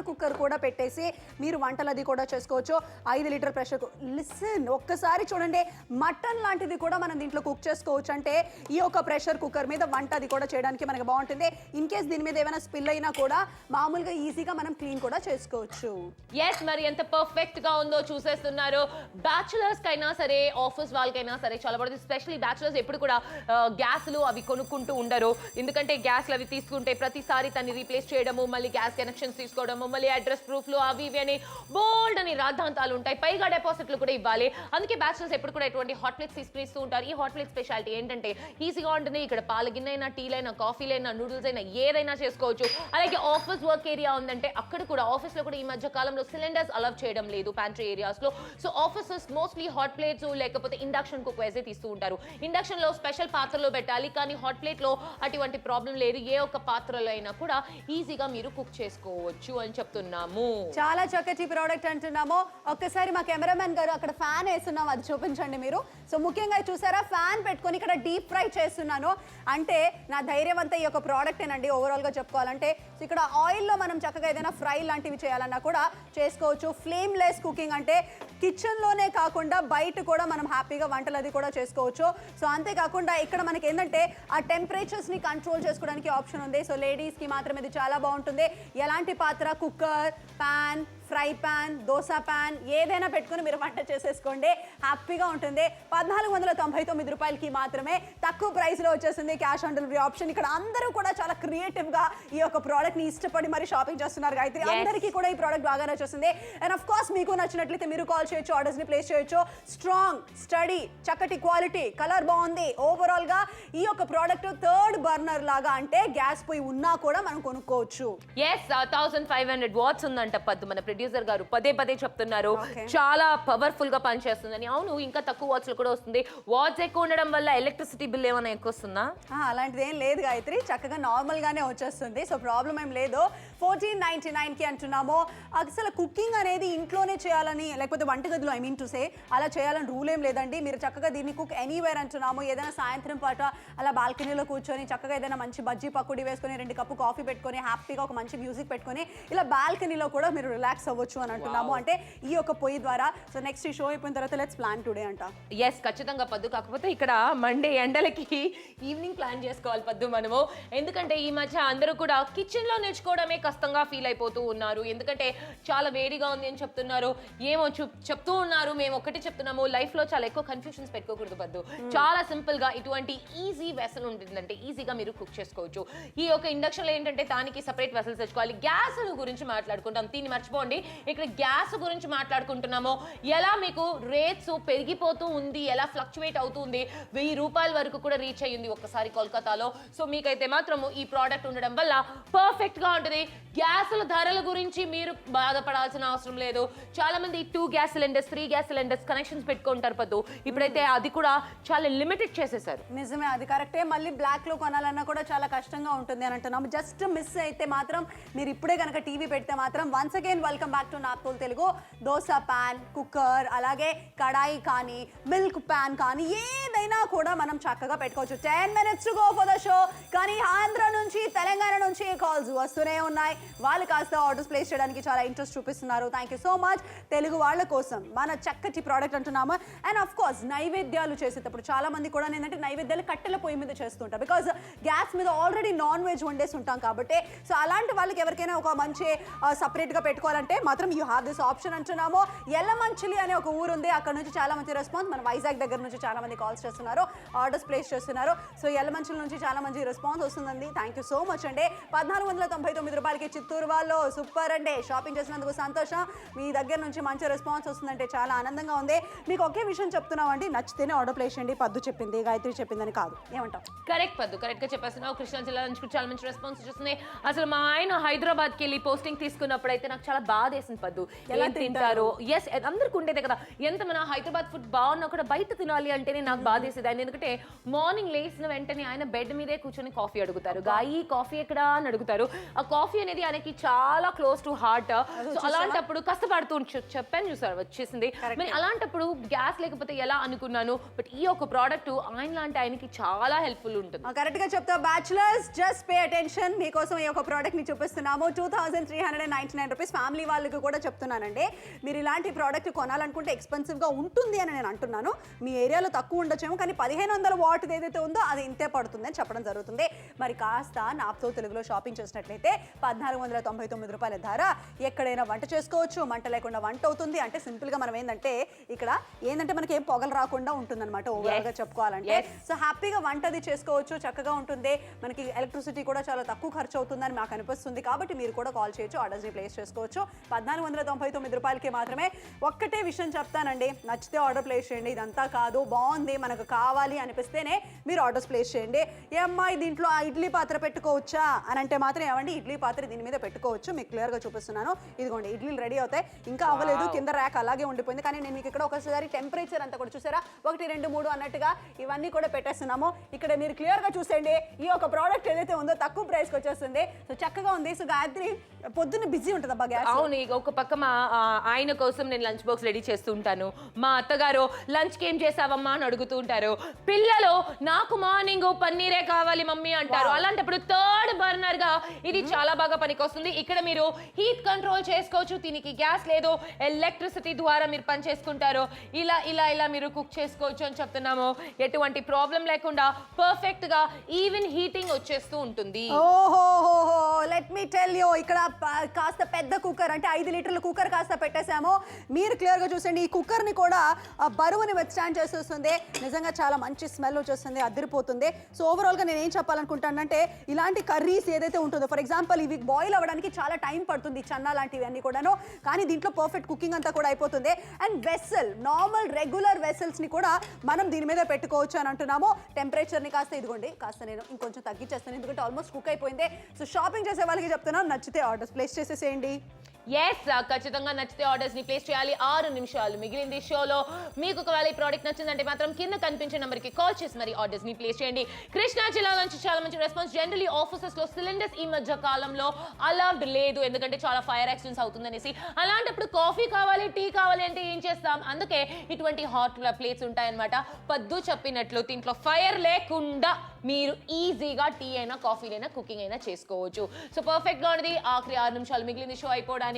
S3: కుక్కర్ కూడా పెట్టేసి మీరు వంటలు అది కూడా చేసుకోవచ్చు. 5 లీటర్ ప్రెషర్ లిసన్ ఒక్కసారి చూడండి, మటన్ లాంటిది కూడా మనం దీంట్లో కుక్ చేసుకోవచ్చు. అంటే ఈ యొక్క ప్రెషర్ కుక్కర్ మీద వంట అది కూడా చేయడానికి మనకి బాగుంటుంది. ఇన్ కేస్ దీని మీద ఏమైనా స్పిల్ అయినా కూడా మామూలుగా ఈజీగా మనం క్లీన్ కూడా చేసుకోవచ్చు.
S2: ఎస్, మరి ఎంత పర్ఫెక్ట్ గా ఉందో చూసేస్తున్నారు. బ్యాచులర్స్ కైనా సరే, ఆఫీస్ వాళ్ళకైనా సరే చాలా బాగుంది. స్పెషల్లీ బ్యాచులర్స్ ఎప్పుడు కూడా గ్యాస్లు అవి కొనుక్కుంటూ ఉండరు. ఎందుకంటే గ్యాస్లు అవి తీసుకుంటే ప్రతిసారి తన్ని రీప్లేస్ చేయడము, మళ్ళీ గ్యాస్ కనెక్షన్స్ తీసుకోవడము, మళ్ళీ అడ్రస్ ప్రూఫ్లు అవి ఇవి అని బోల్డ్ అని రాద్ధాంతాలు ఉంటాయి. పైగా డిపాజిట్లు కూడా ఇవ్వాలి. అందుకే బ్యాచులర్స్ ఎప్పుడు కూడా ఎటువంటి హాట్ ప్లేట్స్ తీసుకునిస్తూ ఉంటారు. ఈ హాట్ ప్లేట్ స్పెషాలిటీ ఏంటంటే ఈజీగా ఉంటుంది. ఇక్కడ పాల గిన్నె అయినా, టీలైనా, కాఫీలైనా, నూడిల్స్ అయినా ఏదైనా చేసుకోవచ్చు. అలాగే ఆఫీస్ వర్క్ ఏరియా ఉందంటే అక్కడ కూడా ఆఫీస్ లో కూడా ఈ మధ్య కాలంలో సిలిండర్స్ అలౌ చేయడం లేదు ప్యాంట్రీ ఏరియాస్ లో. So officers mostly hot plates లేకపోతే ఇండక్షన్ కుక్ వేసే తీస్తూ ఉంటారు. ఇండక్షన్ లో స్పెషల్ పాత్రలో పెట్టాలి, కానీ హాట్ ప్లేట్ లో అటువంటి ప్రాబ్లం లేదు. ఏ ఒక్క పాత్రలో అయినా కూడా ఈజీగా మీరు కుక్ చేసుకోవచ్చు అని చెప్తున్నాము.
S3: చాలా చక్కటి ప్రోడక్ట్ అంటున్నాము. ఒక్కసారి మా కెమెరామెన్ గారు అక్కడ ఫ్యాన్ వేస్తున్నాం, అది చూపించండి మీరు. సో ముఖ్యంగా చూసారా, ఫ్యాన్ పెట్టుకొని ఇక్కడ డీప్ ఫ్రై చేస్తున్నాను. అంటే నా ధైర్యం అంతా ఈ యొక్క ప్రోడక్ట్ ఏనండి ఓవరాల్ గా చెప్పుకోవాలంటే. సో ఇక్కడ ఆయిల్లో మనం చక్కగా ఏదైనా ఫ్రై లాంటివి చేయాలన్నా కూడా చేసుకోవచ్చు. ఫ్లేమ్ లెస్ కుకింగ్ అంటే కిచెన్ లోనే కాకుండా బయట కూడా మనం హ్యాపీగా వంటలు అది కూడా చేసుకోవచ్చు. సో అంతేకాకుండా ఇక్కడ మనకి ఏంటంటే ఆ టెంపరేచర్స్ ని కంట్రోల్ చేసుకోవడానికి ఆప్షన్ ఉంది. సో లేడీస్ కి మాత్రం ఇది చాలా బాగుంటుంది. ఎలాంటి పాత్ర, cooker, pan, fry pan, dosa pan ఏదైనా పెట్టుకుని మీరు వంట చేసేసుకోండి, హ్యాపీగా ఉంటుంది. 1499 రూపాయలకి మాత్రమే తక్కువ ప్రైస్లో వచ్చేసింది. Cash on delivery option. ఇక్కడ అందరూ కూడా చాలా క్రియేటివ్గా ఈ యొక్క ప్రోడక్ట్ని ఇష్టపడి మరి షాపింగ్ చేస్తున్నారు గాయత్రి. అందరికీ కూడా ఈ ప్రోడక్ట్ బాగా నచ్చేస్తుంది. అండ్ ఆఫ్ కోర్స్ మీకు నచ్చినట్లయితే మీరు కాల్ చేయొచ్చు, ఆర్డర్స్ని ప్లేస్ చేయొచ్చు. స్ట్రాంగ్, స్టడీ, చక్కటి క్వాలిటీ, కలర్ బాగుంది. ఓవరాల్గా ఈ యొక్క ప్రోడక్ట్ థర్డ్ బర్నర్ లాగా, అంటే గ్యాస్ పొయ్యి ఉన్నా కూడా మనం కొనుక్కోవచ్చు.
S2: ఎస్, 1500 వాట్స్ ఉందంట పద్దు. మన ప్రొడ్యూసర్ గారు పదే చెప్తున్నారు చాలా పవర్ఫుల్ గా పనిచేస్తుందని. అవును, ఇంకా తక్కువ వాట్స్ కూడా వస్తుంది. వాట్స్ ఎక్కువ ఉండడం వల్ల ఎలక్ట్రిసిటీ బిల్ ఏమైనా ఎక్కువ వస్తుందా?
S3: అలాంటిది ఏం లేదు గాయత్రి, చక్కగా నార్మల్ గానే వచ్చేస్తుంది. సో ప్రాబ్లం ఏం లేదు. 1499 కి అంటున్నాము. అసలు కుకింగ్ అనేది ఇంట్లోనే చేయాలని, లేకపోతే వంటగదిలో ఐ మీన్ టు సే అలా చేయాలని రూల్ ఏం లేదండి. మీరు చక్కగా దీన్ని కుక్ ఎనీవేర్ అంటున్నాము. ఏదైనా సాయంత్రం పాట అలా బాల్కనీలో కూర్చొని చక్కగా ఏదైనా మంచి బజ్జీ పకోడీ వేసుకొని 2 కప్పు కాఫీ పెట్టుకొని హ్యాపీగా ఒక మంచి మ్యూజిక్ పెట్టుకొని ఇలా బాల్కనీలో కూడా మీరు రిలాక్స్ అవ్వచ్చు అని అంటున్నాము. అంటే ఈ యొక్క పొయ్యి ద్వారా. సో నెక్స్ట్ ఈ షో అయిపోయిన తర్వాత లెట్స్ ప్లాన్ టుడే అంట.
S2: ఎస్, ఖచ్చితంగా పద్దు. కాకపోతే ఇక్కడ మండే ఎండలకి ఈవినింగ్ ప్లాన్ చేసుకోవాలి పద్దు మనము. ఎందుకంటే ఈ మధ్య అందరూ కూడా కిచెన్ లో నేర్చుకోవడమే కష్టంగా ఫీల్ అయిపోతూ ఉన్నారు. ఎందుకంటే చాలా వేడిగా ఉంది అని చెప్తున్నారు. ఏమో చెప్తూ ఉన్నారు, మేము ఒకటి చెప్తున్నాము. లైఫ్ లో చాలా ఎక్కువ కన్ఫ్యూషన్స్ పెట్టుకోకూడదు పద్దు. చాలా సింపుల్ గా ఇటువంటి ఈజీ వెసల్ ఉంటుందంటే ఈజీగా మీరు కుక్ చేసుకోవచ్చు. ఈ యొక్క ఇండక్షన్ లో ఏంటంటే దానికి సపరేట్ వెసల్స్ తెచ్చుకోవాలి. గ్యాస్ గురించి మాట్లాడుకుంటాం, దీన్ని మర్చిపోండి. ఇక్కడ గ్యాస్ గురించి మాట్లాడుకుంటున్నాము. ఎలా మీకు రేట్స్ పెరిగిపోతూ ఉంది, ఎలా ఫ్లక్చువేట్ అవుతుంది. 1000 రూపాయల వరకు కూడా రీచ్ అయ్యింది ఒక్కసారి కోల్కతాలో. సో మీకైతే మాత్రము ఈ ప్రోడక్ట్ ఉండడం వల్ల పర్ఫెక్ట్ గా ఉంటుంది. గ్యాసుల ధరల గురించి మీరు బాధపడాల్సిన అవసరం లేదు. చాలా మంది 2 gas cylinders, 3 gas cylinders connections పెట్టుకుంటారు పద్దు. ఇప్పుడైతే అది కూడా చాలా లిమిటెడ్ చేసేసారు.
S3: నిజమే, అది కరెక్టే. మళ్ళీ బ్లాక్ లో కొనాలన్నా కూడా చాలా కష్టంగా ఉంటుంది అని అంటున్నాము. జస్ట్ మిస్ అయితే మాత్రం మీరు ఇప్పుడే కనుక టీవీ పెడితే మాత్రం once again welcome back to naphthol Telugu. Dosa pan, cooker, అలాగే కడాయి కానీ, మిల్క్ ప్యాన్ కానీ ఏదైనా కూడా మనం చక్కగా పెట్టుకోవచ్చు. 10 minutes to go for the show. కానీ ఆంధ్ర నుంచి, తెలంగాణ నుంచి కాల్స్ వస్తూనే ఉన్నాయి. వాళ్ళు కాస్త ఆర్డర్స్ ప్లేస్ చేయడానికి చాలా ఇంట్రెస్ట్ చూపిస్తున్నారు. Thank you so much. Telugu వాళ్ళ కోసం మన చక్కటి ప్రోడక్ట్ అంటున్నాము. అండ్ ఆఫ్ కోర్స్ నైవేద్యాలు చేసేటప్పుడు చాలా మంది కూడా ఏంటంటే నైవేద్యాలు కట్టెల పొయ్యి మీద చేస్తుంటారు. బికాజ్ గ్యాస్ మీద ఆల్రెడీ నాన్ వెజ్ వండేసి ఉంటాం కాబట్టి. సో అలాంటి వాళ్ళకి ఎవరికైనా ఒక మంచి సపరేట్గా పెట్టుకోవాలంటే మాత్రం యూ హ్యావ్ దిస్ ఆప్షన్ అంటున్నాము. ఎల్లమంచిలి అనే ఒక ఊరు ఉంది, అక్కడ నుంచి చాలా మంచి రెస్పాన్స్. మన వైజాగ్ దగ్గర నుంచి చాలా మంది కాల్స్ చేస్తున్నారు, ఆర్డర్స్ ప్లేస్ చేస్తున్నారు. సో యలమంచిల నుంచి చాలా మంచి రెస్పాన్స్ వస్తుందండి. థ్యాంక్ యూ సో మచ్ అండి. 1499 రూపాయలకి చిత్తూరు వాళ్ళు సూపర్ అండి. షాపింగ్ చేసినందుకు సంతోషం. మీ దగ్గర నుంచి మంచి రెస్పాన్స్ వస్తుందంటే చాలా ఆనందంగా ఉంది. మీకు ఒకే విషయం చెప్తున్నామండి, నచ్చితేనే ఆర్డర్ ప్లేస్ చేయండి. పద్దు చెప్పింది, గాయత్రి చెప్పిందని కాదు. ఏమంటావు?
S2: కరెక్ట్ పద్దు, కరెక్ట్ గా చెప్పేస్తున్నావు. కృష్ణా జిల్లా నుంచి కూడా చాలా మంచి రెస్పాన్స్ వస్తుంది. అసలు మా ఆయన హైదరాబాద్కి వెళ్ళి పోస్టింగ్ తీసుకున్నప్పుడు అయితే నాకు చాలా బాధ వేసింది పద్దు. ఎలా తింటారు? ఎస్, అందరికి ఉండేదే కదా. ఎంత మన హైదరాబాద్ ఫుడ్ బాగున్నా కూడా బయట తినాలి అంటేనే నాకు బాధ వేసేది. ఆయన ఎందుకంటే మార్నింగ్ లేచిన వెంటనే ఆయన బెడ్ మీదే కూర్చొని కాఫీ అడుగుతారు. గాయి కాఫీ ఎక్కడా అని అడుగుతారు. ఆ కాఫీ అనేది ఆయనకి చాలా క్లోజ్ టు హార్ట్. సో అలాంటప్పుడు కష్టపడుతూ చెప్పాను చూసారు వచ్చేసింది. మరి అలాంటప్పుడు గ్యాస్ లేకపోతే ఎలా అనుకున్నాను. బట్ ఈ ఒక ప్రోడక్ట్ ఆయన లాంటి ఆయనకి చాలా హెల్ప్ఫుల్ ఉంటుంది.
S3: కరెక్ట్ గా చెప్తా. Bachelors just pay attention. మీకోసం ఈ ఒక ప్రోడక్ట్ ని చూపిస్తున్నాము. 2399 రూపీస్. ఫ్యామిలీ వాళ్ళకి కూడా చెప్తున్నానండి, మీరు ఇలాంటి ప్రోడక్ట్ కొనాలనుకుంటే ఎక్స్పెన్సివ్ గా ఉంటుంది అని నేను అంటున్నాను. మీ ఏరియాలో తక్కువ ఉండొచ్చేమో, కానీ 1500 వాట్ ఏదైతే ఉందో అది ఇంతే పడుతుంది అని చెప్పడం జరుగుతుంది. మరి కాస్త నాప్తో తెలుగులో షాపింగ్ చేసినట్లయితే 1499 రూపాయల ధర. ఎక్కడైనా వంట చేసుకోవచ్చు, మంట లేకుండా వంట అవుతుంది. అంటే సింపుల్ గా మనం ఏంటంటే ఇక్కడ ఏంటంటే మనకి ఏం పొగలు రాకుండా ఉంటుంది అనమాట ఓవరాల్ గా చెప్పుకోవాలంటే. సో హ్యాపీగా వంట అది చేసుకోవచ్చు, చక్కగా ఉంటుంది. మనకి ఎలక్ట్రిసిటీ కూడా చాలా తక్కువ ఖర్చు అవుతుందని మాకు అనిపిస్తుంది. కాబట్టి మీరు కూడా కాల్ చేయొచ్చు, ఆర్డర్స్ ని ప్లేస్ చేసుకోవచ్చు. 1499 రూపాయలకి మాత్రమే. ఒక్కటే విషయం చెప్తానండి, నచ్చితే ఆర్డర్ ప్లేస్ చేయండి. ఇదంతా కాదు, బాగుంది మనకు కావాలి అనిపిస్తేనే మీరు ఆర్డర్స్ ప్లేస్ చేయండి. ఏమ్మాయి దీంట్లో ఇడ్లీ పాత్ర పెట్టుకోవచ్చా అని అంటే మాత్రం ఏమండి, ఇడ్లీ పాత్ర దీని మీద పెట్టుకోవచ్చు. మీకు క్లియర్ గా చూపిస్తున్నాను. ఇదిగోండి ఇడ్లీలు రెడీ అవుతాయి. ఇంకా అవ్వలేదు, కింద ర్యాక్ అలాగే ఉండిపోయింది. కానీ నేను మీకు ఇక్కడ ఒకసారి టెంపరేచర్ అంతా కూడా చూసారా, 1 2 3 అన్నట్టుగా ఇవన్నీ కూడా పెట్టేస్తున్నాము. ఇక్కడ మీరు క్లియర్ గా చూసేయండి, ఈ ఒక ప్రోడక్ట్ ఏదైతే ఉందో తక్కువ ప్రైస్కి వచ్చేస్తుంది. సో చక్కగా ఉంది. సో గాయత్రి పొద్దున్న బిజీ ఉంటుంది అబ్బా గ్యాస్.
S2: అవును, ఒక పక్క మా ఆయన కోసం నేను లంచ్ బాక్స్ రెడీ చేస్తూ ఉంటాను. మా అత్తగారు లంచ్కి ఏం చేసావమ్మా అని అడుగుతూ ఉంటారు. పిల్లలు నాకు మార్నింగ్ పన్నీరే కావాలి మమ్మీ అంటారు. అలాంటప్పుడు థర్డ్ బర్నర్ గా ఇది చాలా బాగా పనికొస్తుంది. ఇక్కడ మీరు హీట్ కంట్రోల్ చేసుకోవచ్చు. దీనికి గ్యాస్ లేదు, ఎలక్ట్రిసిటీ ద్వారా మీరు పని చేసుకుంటారు. ఇలా ఇలా ఇలా మీరు కుక్ చేసుకోవచ్చు అని చెప్తున్నాము. ఎటువంటి ప్రాబ్లం లేకుండా పర్ఫెక్ట్ గా ఈవెన్ హీటింగ్ వచ్చేస్తూ ఉంటుంది.
S3: ఓహోహోహో, లెట్ మీ టెల్ యూ, ఇక్కడ కాస్త పెద్ద కుక్కర్ అంటే 5 లీటర్ల కుక్కర్ కాస్త పెట్టేశాము. మీరు క్లియర్ గా చూసండి, ఈ కుక్కర్ ని కూడా బరువుని విత్స్టాండ్ చేసేస్తుంది. నిజంగా చాలా మంచి స్మెల్ వచ్చేస్తుంది, అదిరిపోతుంది. సో ఓవరాల్ గా నేను ఏం చెప్పాలనుకుంటానంటే, ఇలాంటి కర్రీస్ ఏదైతే ఉంటుందో, ఫర్ ఎగ్జాంపుల్ ఇవి బాయిల్ అవ్వడానికి చాలా టైం పడుతుంది, చన్నా లాంటివి అన్ని కూడాను. కానీ దీంట్లో పర్ఫెక్ట్ కుకింగ్ అంతా కూడా అయిపోతుంది. And vessel, normal regular vessels ని కూడా మనం దీని మీద పెట్టుకోవచ్చు అని అంటున్నాము. టెంపరేచర్ ని కాస్త ఇదిగోండి, కాస్త నేను ఇంకొంచెం తగ్గించేస్తాను ఎందుకంటే ఆల్మోస్ట్ కుక్ అయిపోయింది. సో షాపింగ్ చేసే వాళ్ళకి చెప్తున్నాం, నచ్చితే ఆర్డర్స్ ప్లేస్ చేసేసేయండి.
S2: ఎస్, ఖచ్చితంగా నచ్చితే ఆర్డర్స్ ని ప్లేస్ చేయాలి. 6 నిమిషాలు మిగిలింది షోలో. మీకు ఒకవేళ ఈ ప్రోడక్ట్ నచ్చిందంటే మాత్రం కింద కనిపించే నెంబర్ కి కాల్ చేసి మరి ఆర్డర్స్ ని ప్లేస్ చేయండి. కృష్ణా జిల్లా నుంచి చాలా మంచి రెస్పాన్స్. జనరలీ ఆఫీసెస్ లో సిలిండర్స్ ఈ మధ్య కాలంలో అలౌడ్ లేదు, ఎందుకంటే చాలా ఫైర్ యాక్సిడెంట్స్ అవుతుందనేసి. అలాంటప్పుడు కాఫీ కావాలి, టీ కావాలి అంటే ఏం చేస్తాం? అందుకే ఇటువంటి హాట్ ప్లేట్స్ ఉంటాయన్నమాట. పద్దు చెప్పినట్లు దీంట్లో ఫైర్ లేకుండా మీరు ఈజీగా టీ అయినా కాఫీ అయినా కుకింగ్ అయినా చేసుకోవచ్చు. సో పర్ఫెక్ట్ గా ఉన్నది. ఆఖరి 6 నిమిషాలు మిగిలింది షో అయిపోవడానికి.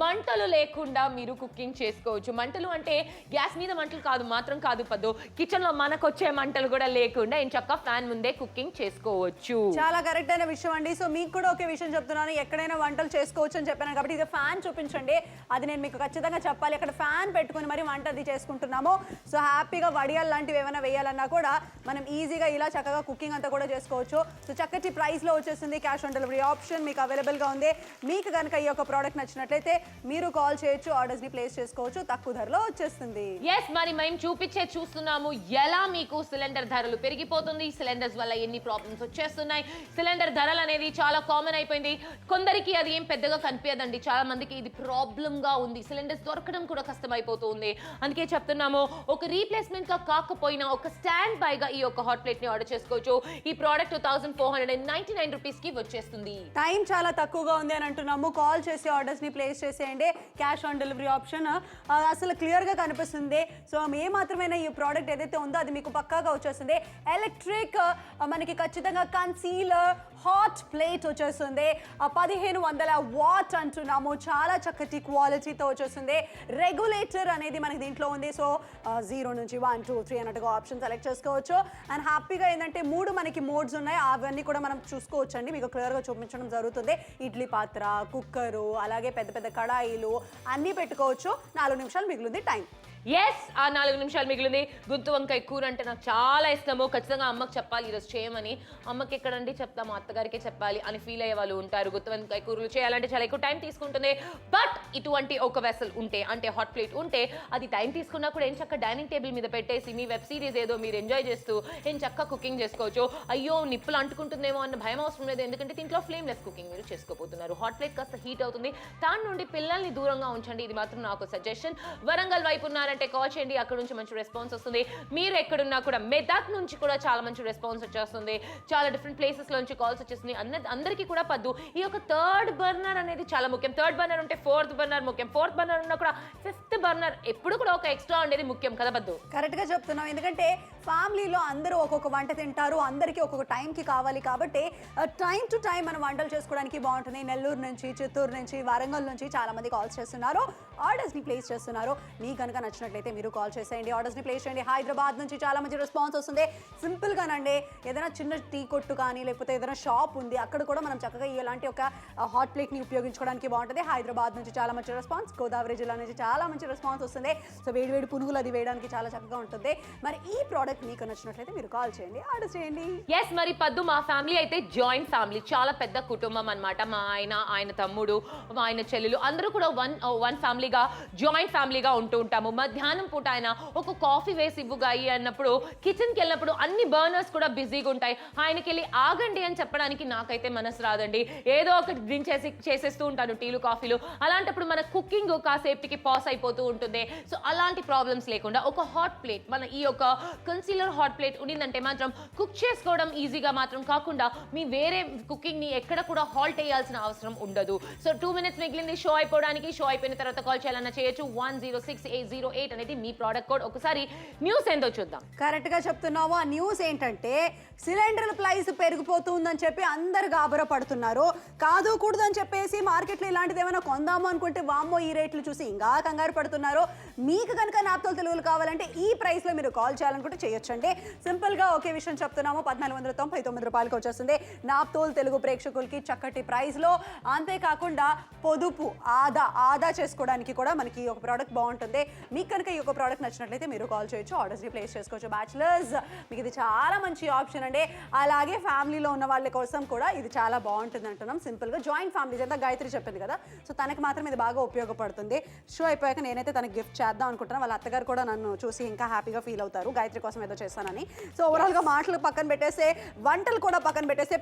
S2: మంటలు లేకుండా మీరు కుకింగ్ చేసుకోవచ్చు. మంటలు అంటే గ్యాస్ మీద మంటలు కాదు మాత్రం కాదు పద్దు, కిచెన్ లో మనకు వచ్చే మంటలు కూడా లేకుండా చక్కగా ఫ్యాన్ ముందే కుకింగ్ చేసుకోవచ్చు.
S3: చాలా కరెక్ట్ అయిన విషయం అండి. సో మీకు కూడా ఒక విషయం చెప్తున్నాను, ఎక్కడైనా వంటలు చేసుకోవచ్చు అని చెప్పాను కాబట్టి ఇది ఫ్యాన్ చూపించండి. అది నేను మీకు ఖచ్చితంగా చెప్పాలి. అక్కడ ఫ్యాన్ పెట్టుకుని మరి వంట అది చేసుకుంటున్నాము. సో హ్యాపీగా వడియాలు లాంటివి ఏమైనా వేయాలన్నా కూడా మనం ఈజీగా ఇలా చక్కగా కుకింగ్ అంతా కూడా చేసుకోవచ్చు. సో చక్కటి ప్రైస్ లో వచ్చేసింది. క్యాష్ ఆన్ డెలివరీ ఆప్షన్ మీకు అవైలబుల్ గా ఉంది. మీకు కనుక ఈ యొక్క ప్రోడక్ట్ నచ్చినట్లయితే మీరు కాల్ చేయొచ్చు, ఆర్డర్స్ ని ప్లేస్ చేసుకోవచ్చు, తక్కువ ధరలో వచ్చేస్తుంది.
S2: ఎస్, మరి మేము చూస్తున్నాము ఎలా మీకు సిలిండర్ ధరలు పెరిగిపోతుంది, సిలిండర్స్ వల్ల ఎన్ని ప్రాబ్లమ్స్ వచ్చేస్తున్నాయి. సిలిండర్ ధరలు అనేది చాలా కామన్ అయిపోయింది. కొందరికి అది ఏం పెద్దగా కనిపించదండి, చాలా మందికి ఇది ప్రాబ్లమ్ గా ఉంది. సిలిండర్స్ దొరకడం కూడా కష్టమైపోతుంది. అందుకే చెప్తున్నాము, ఒక రీప్లేస్మెంట్ గా కాకపోయినా ఒక స్టాండ్ బై గా ఈ యొక్క హాట్ ప్లేట్ ని ఆర్డర్ చేసుకోవచ్చు. ఈ ప్రోడక్ట్ 1499 రూపీస్ కి వచ్చేస్తుంది.
S3: టైం చాలా తక్కువగా ఉంది అని అంటున్నాము. కాల్ చేసి ఆర్డర్స్ ని ప్లేస్ చేసేయండి. క్యాష్ ఆన్ డెలివరీ ఆప్షన్ అసలు క్లియర్ గా కనిపిస్తుంది. సో ఏ మాత్రమైనా ఈ ప్రోడక్ట్ ఏదైతే ఉందో అది మీకు పక్కాగా వచ్చేస్తుంది. ఎలక్ట్రిక్ మనకి ఖచ్చితంగా కన్సీలర్ హాట్ ప్లేట్ వచ్చేస్తుంది. 1500 వాట్ అంటున్నాము. చాలా చక్కటి క్వాలిటీతో వచ్చేస్తుంది. రెగ్యులేటర్ అనేది మనకి దీంట్లో ఉంది. సో 0 నుంచి 1 2 3 అన్నట్టుగా ఆప్షన్ సెలెక్ట్ చేసుకోవచ్చు. అండ్ హ్యాపీగా ఏంటంటే 3 మనకి మోడ్స్ ఉన్నాయి, అవన్నీ కూడా మనం చూసుకోవచ్చు అండి. మీకు క్లియర్గా చూపించడం జరుగుతుంది. ఇడ్లీ పాత్ర, కుక్కరు, అలాగే పెద్ద పెద్ద కడాయిలు అన్నీ పెట్టుకోవచ్చు. 4 నిమిషాలు మిగిలింది టైం.
S2: ఎస్ ఆ 4 నిమిషాలు మిగిలింది. గుత్తి వంకాయ కూర అంటే నాకు చాలా ఇష్టము. ఖచ్చితంగా అమ్మకి చెప్పాలి ఈరోజు చేయమని. అమ్మకి ఎక్కడండి చెప్తాము, అత్తగారికే చెప్పాలి అని ఫీల్ అయ్యే వాళ్ళు ఉంటారు. గుత్తి వంకాయ కూరలు చేయాలంటే చాలా ఎక్కువ టైం తీసుకుంటుంది. బట్ ఇటువంటి ఒక వెసల్ ఉంటే, అంటే హాట్ ప్లేట్ ఉంటే, అది టైం తీసుకున్నా కూడా ఏం చక్క డైనింగ్ టేబుల్ మీద పెట్టేసి మీ వెబ్ సిరీస్ ఏదో మీరు ఎంజాయ్ చేస్తూ ఏం చక్క కుకింగ్ చేసుకోవచ్చు. అయ్యో నిప్పులు అంటుకుంటుందేమో అన్న భయం అవసరం లేదు. ఎందుకంటే దీంట్లో ఫ్లేమ్లెస్ కుకింగ్ మీరు చేసుకోబోతున్నారు. హాట్ ప్లేట్ కాస్త హీట్ అవుతుంది. దాని నుండి పిల్లల్ని దూరంగా ఉంచండి. ఇది మాత్రం నాకు సజెషన్. వరంగల్ వైపు ఉన్నారంటే కాల్ చేయండి, అక్కడ నుంచి మంచి రెస్పాన్స్ వస్తుంది. మీరు ఎక్కడున్నా కూడా మెదక్ నుంచి కూడా చాలా మంచి రెస్పాన్స్ వచ్చేస్తుంది. చాలా డిఫరెంట్ ప్లేసెస్ నుంచి కాల్స్ వచ్చేస్తుంది. అందరికీ కూడా పద్దు ఈ యొక్క థర్డ్ బర్నర్ అనేది చాలా ముఖ్యం. థర్డ్ బర్నర్ ఉంటే ఫోర్త్ బర్నర్ ముఖ్యం. ఫోర్త్ బర్నర్ ఉన్నా కూడా ఫిఫ్త్ బర్నర్ ఎప్పుడు కూడా ఒక ఎక్స్ట్రా ఉండేది ముఖ్యం కదా పద్దు.
S3: కరెక్ట్ గా చెప్తున్నాం. ఎందుకంటే ఫ్యామిలీలో అందరూ ఒక్కొక్క వంట తింటారు, అందరికీ ఒక్కొక్క టైంకి కావాలి. కాబట్టి టైం టు టైం మనం వంటలు చేసుకోవడానికి బాగుంటుంది. నెల్లూరు నుంచి, చిత్తూరు నుంచి, వరంగల్ నుంచి చాలా మంది కాల్స్ చేస్తున్నారు, ఆర్డర్స్ ని ప్లేస్ చేస్తున్నారు. మీకు కనుక నచ్చినట్లయితే మీరు కాల్ చేసేయండి, ఆర్డర్స్ ని ప్లేస్ చేయండి. హైదరాబాద్ నుంచి చాలా మంచి రెస్పాన్స్ వస్తుంది. సింపుల్ గానండి, ఏదైనా చిన్న టీ కొట్టు కానీ లేకపోతే ఏదైనా షాప్ ఉంది, అక్కడ కూడా మనం చక్కగా ఇలాంటి ఒక హాట్ ప్లేట్ ని ఉపయోగించుకోవడానికి బాగుంటుంది. హైదరాబాద్ నుంచి చాలా మంచి రెస్పాన్స్, గోదావరి జిల్లా నుంచి చాలా మంచి రెస్పాన్స్ వస్తుంది. సో వేడి వేడి పునుగులు అది వేయడానికి చాలా చక్కగా ఉంటుంది. మరి ఈ ప్రోడక్ట్ మీకు నచ్చినట్లయితే మీరు కాల్ చేయండి, ఆర్డర్ చేయండి.
S2: ఎస్, మరి పద్దు మా ఫ్యామిలీ అయితే జాయింట్ ఫ్యామిలీ, చాలా పెద్ద కుటుంబం అన్నమాట. మా ఆయన తమ్ముడు, మా ఆయన చెల్లెలు అందరూ కూడా వన్ ఫ్యామిలీగా, జాయింట్ ఫ్యామిలీగా ఉంటూ ఉంటాము. మధ్యాహ్నం పూట ఆయన ఒక కాఫీ వేసి ఇవ్వగాయి అన్నప్పుడు కిచెన్కి వెళ్ళినప్పుడు అన్ని బర్నర్స్ కూడా బిజీగా ఉంటాయి. ఆయనకి వెళ్ళి ఆగండి అని చెప్పడానికి నాకైతే మనసు రాదండి. ఏదో ఒకటి దించేసి చేసేస్తూ ఉంటాను టీలు కాఫీలు. అలాంటప్పుడు మన కుకింగ్ కాసేపటికి పాస్ అయిపోతూ ఉంటుంది. సో అలాంటి ప్రాబ్లమ్స్ లేకుండా ఒక హాట్ ప్లేట్, మన ఈ యొక్క కన్సీలర్ హాట్ ప్లేట్ ఉండిందంటే మాత్రం కుక్ చేసుకోవడం ఈజీగా మాత్రం కాకుండా మీ వేరే కుకింగ్ ని ఎక్కడ కూడా హాల్ట్ వేయాల్సిన అవసరం ఉండదు. సో 2 minutes మిగిలింది షో అయిపోవడానికి. షో అయిపోయిన తర్వాత కాల్ చేయాలన్నా చేయొచ్చు. 106808 అనేది మీ ప్రోడక్ట్ కోడ్. ఒకసారి న్యూస్ ఏందో చూద్దాం.
S3: కరెక్ట్ గా చెప్తున్నావు. ఆ న్యూస్ ఏంటంటే సిలిండర్ల ప్రైస్ పెరిగిపోతుందని చెప్పి అందరు గాబరా పడుతున్నారు. కాదు కూడదు అని చెప్పేసి మార్కెట్లో ఇలాంటిది ఏమైనా కొందాము అనుకుంటే వామ్మో ఈ రేట్లు చూసి ఇంకా కంగారు పడుతున్నారు. మీకు కనుక నాప్తోల్ తెలుగులు కావాలంటే ఈ ప్రైస్ లో మీరు కాల్ చేయాలనుకుంటే చేయొచ్చండి. సింపుల్ గా ఒకే విషయం చెప్తున్నాము, 1499 రూపాయలకి వచ్చేస్తుంది నాప్తోల్ తెలుగు ప్రేక్షకులకి చక్కటి ప్రైస్ లో. అంతేకాకుండా పొదుపు ఆదా చేసుకోవడానికి కూడా మనకి ఒక ప్రోడక్ట్ బాగుంటుంది. మీకు కనుక ఈ ఒక ప్రోడక్ట్ నచ్చినట్లయితే మీరు కాల్ చేయొచ్చు, ఆర్డర్స్ ప్లేస్ చేసుకోవచ్చు. బ్యాచులర్స్ మీకు ఇది చాలా మంచి ఆప్షన్ అండి. అలాగే ఫ్యామిలీలో ఉన్న వాళ్ళ కోసం కూడా ఇది చాలా బాగుంటుంది అంటున్నాం. సింపుల్ గా జాయింట్ ఫ్యామిలీస్ అంతా గాయత్రి చెప్పింది కదా, సో తనకి మాత్రం ఇది బాగా ఉపయోగపడుతుంది. షో అయిపోయాక నేనైతే తనకి గిఫ్ట్ చేద్దాం అనుకుంటున్నాను. వాళ్ళ అత్తగారు కూడా నన్ను చూసి ఇంకా హ్యాపీగా ఫీల్ అవుతారు, గాయత్రి కోసం ఏదో చేస్తానని. సో ఓవరాల్ గా మాటలు పక్కన పెట్టేస్తే, వంటలు కూడా పక్కన పెట్టేస్తే,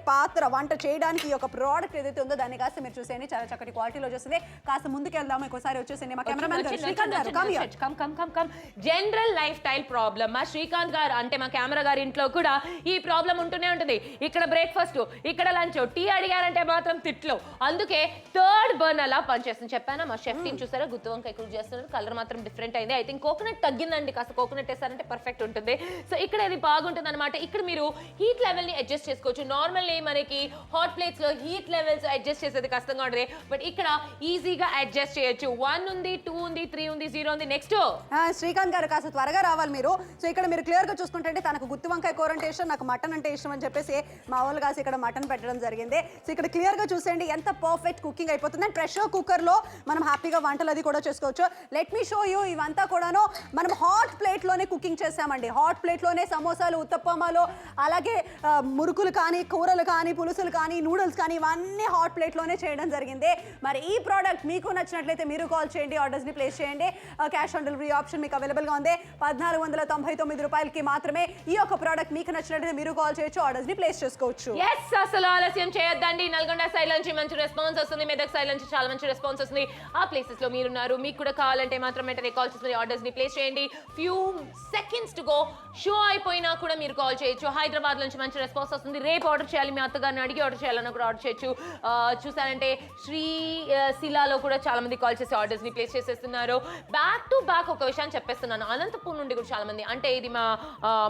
S3: వంట చేయడానికి ఈ యొక్క ప్రోడక్ట్ ఏదైతే ఉందో దాన్ని కాస్త మీరు చూసేయండి. చాలా చక్కటి క్వాలిటీలో వచ్చేస్తుంది. కాస్త ముందుకు వెళ్దాము. ఇంకోసారి వచ్చేసింది మా కెమెరామెన్ శ్రీకాంత్ గారు.
S2: General life style problem. మా శ్రీకాంత్ గారు అంటే మా కెమెరా గారి ఇంట్లో కూడా ఈ ప్రాబ్లం ఉంటూనే ఉంటుంది. ఇక్కడ బ్రేక్ఫాస్ట్, ఇక్కడ లంచ్, టీ అడిగారంటే మాత్రం తిట్లు. అందుకే థర్డ్ బర్నర్ లా పనిచేస్తుంది. చెప్పానా మా షెఫ్ టీం చూసారా, గుత్తి వంకాయ కూర చేస్తున్నారు. కలర్ మాత్రం డిఫరెంట్ అయింది. ఐ థింక్ కోకోనట్ తగ్గిందండి, కాస్త కోకోనట్ వేస్తారంటే పర్ఫెక్ట్ ఉంటుంది. సో ఇక్కడ ఇది బాగుంటుంది అనమాట. ఇక్కడ మీరు హీట్ లెవెల్ ని అడ్జస్ట్ చేసుకోవచ్చు. నార్మల్లీ మనకి హాట్ ప్లేట్స్ లో హీట్ లెవెల్స్ అడ్జస్ట్ చేసేది కష్టంగా ఉంటుంది. బట్ ఇక్కడ ఈజీగా అడ్జస్ట్ చేయొచ్చు. 1 ఉంది, 2 ఉంది, 3 ఉంది, 0 ఉంది. నెక్స్ట్
S3: శ్రీకాంత్ గారు కాస్త త్వరగా రావాలి మీరు. సో ఇక్కడ మీరు క్లియర్ గా చూసుకుంటే తనకు గుత్తి వంకాయ కూర అంటే ఇష్టం, నాకు మటన్ అంటే ఇష్టం అని చెప్పేసి మా వాళ్ళు కాసి ఇక్కడ మటన్ పెట్టడం జరిగింది. సో ఇక్కడ క్లియర్ గా చూసేయండి ఎంత పర్ఫెక్ట్ కుకింగ్ అయిపోతుంది. అండ్ ప్రెషర్ కుక్కర్ లో మనం హ్యాపీగా వంటలు అది కూడా చేసుకోవచ్చు. Let me show you. ఇవంతా కూడాను మనం హాట్ ప్లేట్ లోనే కుకింగ్ చేసామండి. హాట్ ప్లేట్ లోనే సమోసాలు, ఉత్తప్పమాలు, అలాగే మురుకులు కానీ, కూరలు కానీ, పులుసులు కానీ, నూడిల్స్ కానీ ఇవన్నీ హాట్ ప్లేట్ లోనే చేయడం జరిగింది. మరి ఈ ప్రోడక్ట్ మీకు నచ్చినట్లయితే మీరు కాల్ చేయండి, ఆర్డర్స్ ని ప్లేస్ చేయండి. క్యాష్ ఆన్ డెలివరీ ఆప్షన్ మీకు అవైలబుల్ గా ఉంది. 1499 రూపాయలకి మాత్రమే ఈ యొక్క ప్రోడక్ట్ మీకు నచ్చినట్లయితే మీరు కాల్ చేయొచ్చు, ఆర్డర్స్ ని ప్లేస్ చేసుకోవచ్చు.
S2: ఎస్, అసలు ఆలస్యం చేయొద్దండి. నల్గొండ సైడ్ నుంచి మంచి రెస్పాన్స్ వస్తుంది, మెదక్ సైడ్ నుంచి చాలా మంచి రెస్పాన్స్ వస్తుంది. ఆ ప్లేసెస్ లో మీరున్నారు, మీకు కూడా కావాలంటే మాత్రం వెంటనే కాల్ చేసి ఆర్డర్స్ ని ప్లేస్ చేయండి. Few seconds to go. Show అయిపోయినా కూడా మీరు కాల్ చేయొచ్చు. హైదరాబాద్ నుంచి మంచి రెస్పాన్స్ వస్తుంది. రేపు ఆర్డర్ చేయాలి, మీ అత్తగారిని అడిగి ఆర్డర్ చేయాలన్నా కూడా ఆర్డర్ చేయొచ్చు. చూసారంటే శ్రీశిలాలో కూడా చాలా మంది కాల్ చేసి ఆర్డర్స్ ని ప్లేస్ చేసేస్తున్నారు. బ్యాక్ టు బ్యాక్ ఒక విషయాన్ని చెప్పేస్తున్నాను. అనంతపూర్ నుండి కూడా చాలా మంది, అంటే ఇది మా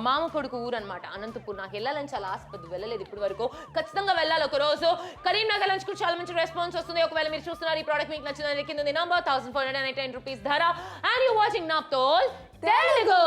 S2: మామ కొడుకు ఊరు అనమాట అనంతపూర్. నాకు వెళ్ళాలని చాలా ఆసక్తి, వెళ్ళలేదు ఇప్పటి వరకు. ఖచ్చితంగా వెళ్ళాలి ఒక రోజు. కరీంనగర్ నుంచి కూడా చాలా మంచి రెస్పాన్స్ వస్తుంది. ఒకవేళ మీరు చూస్తున్నారు ఈ ప్రోడక్ట్ మీకు నచ్చిన కింద నంబర్ 1499 రూపీస్ ధర. And you watching naphthol Telugu.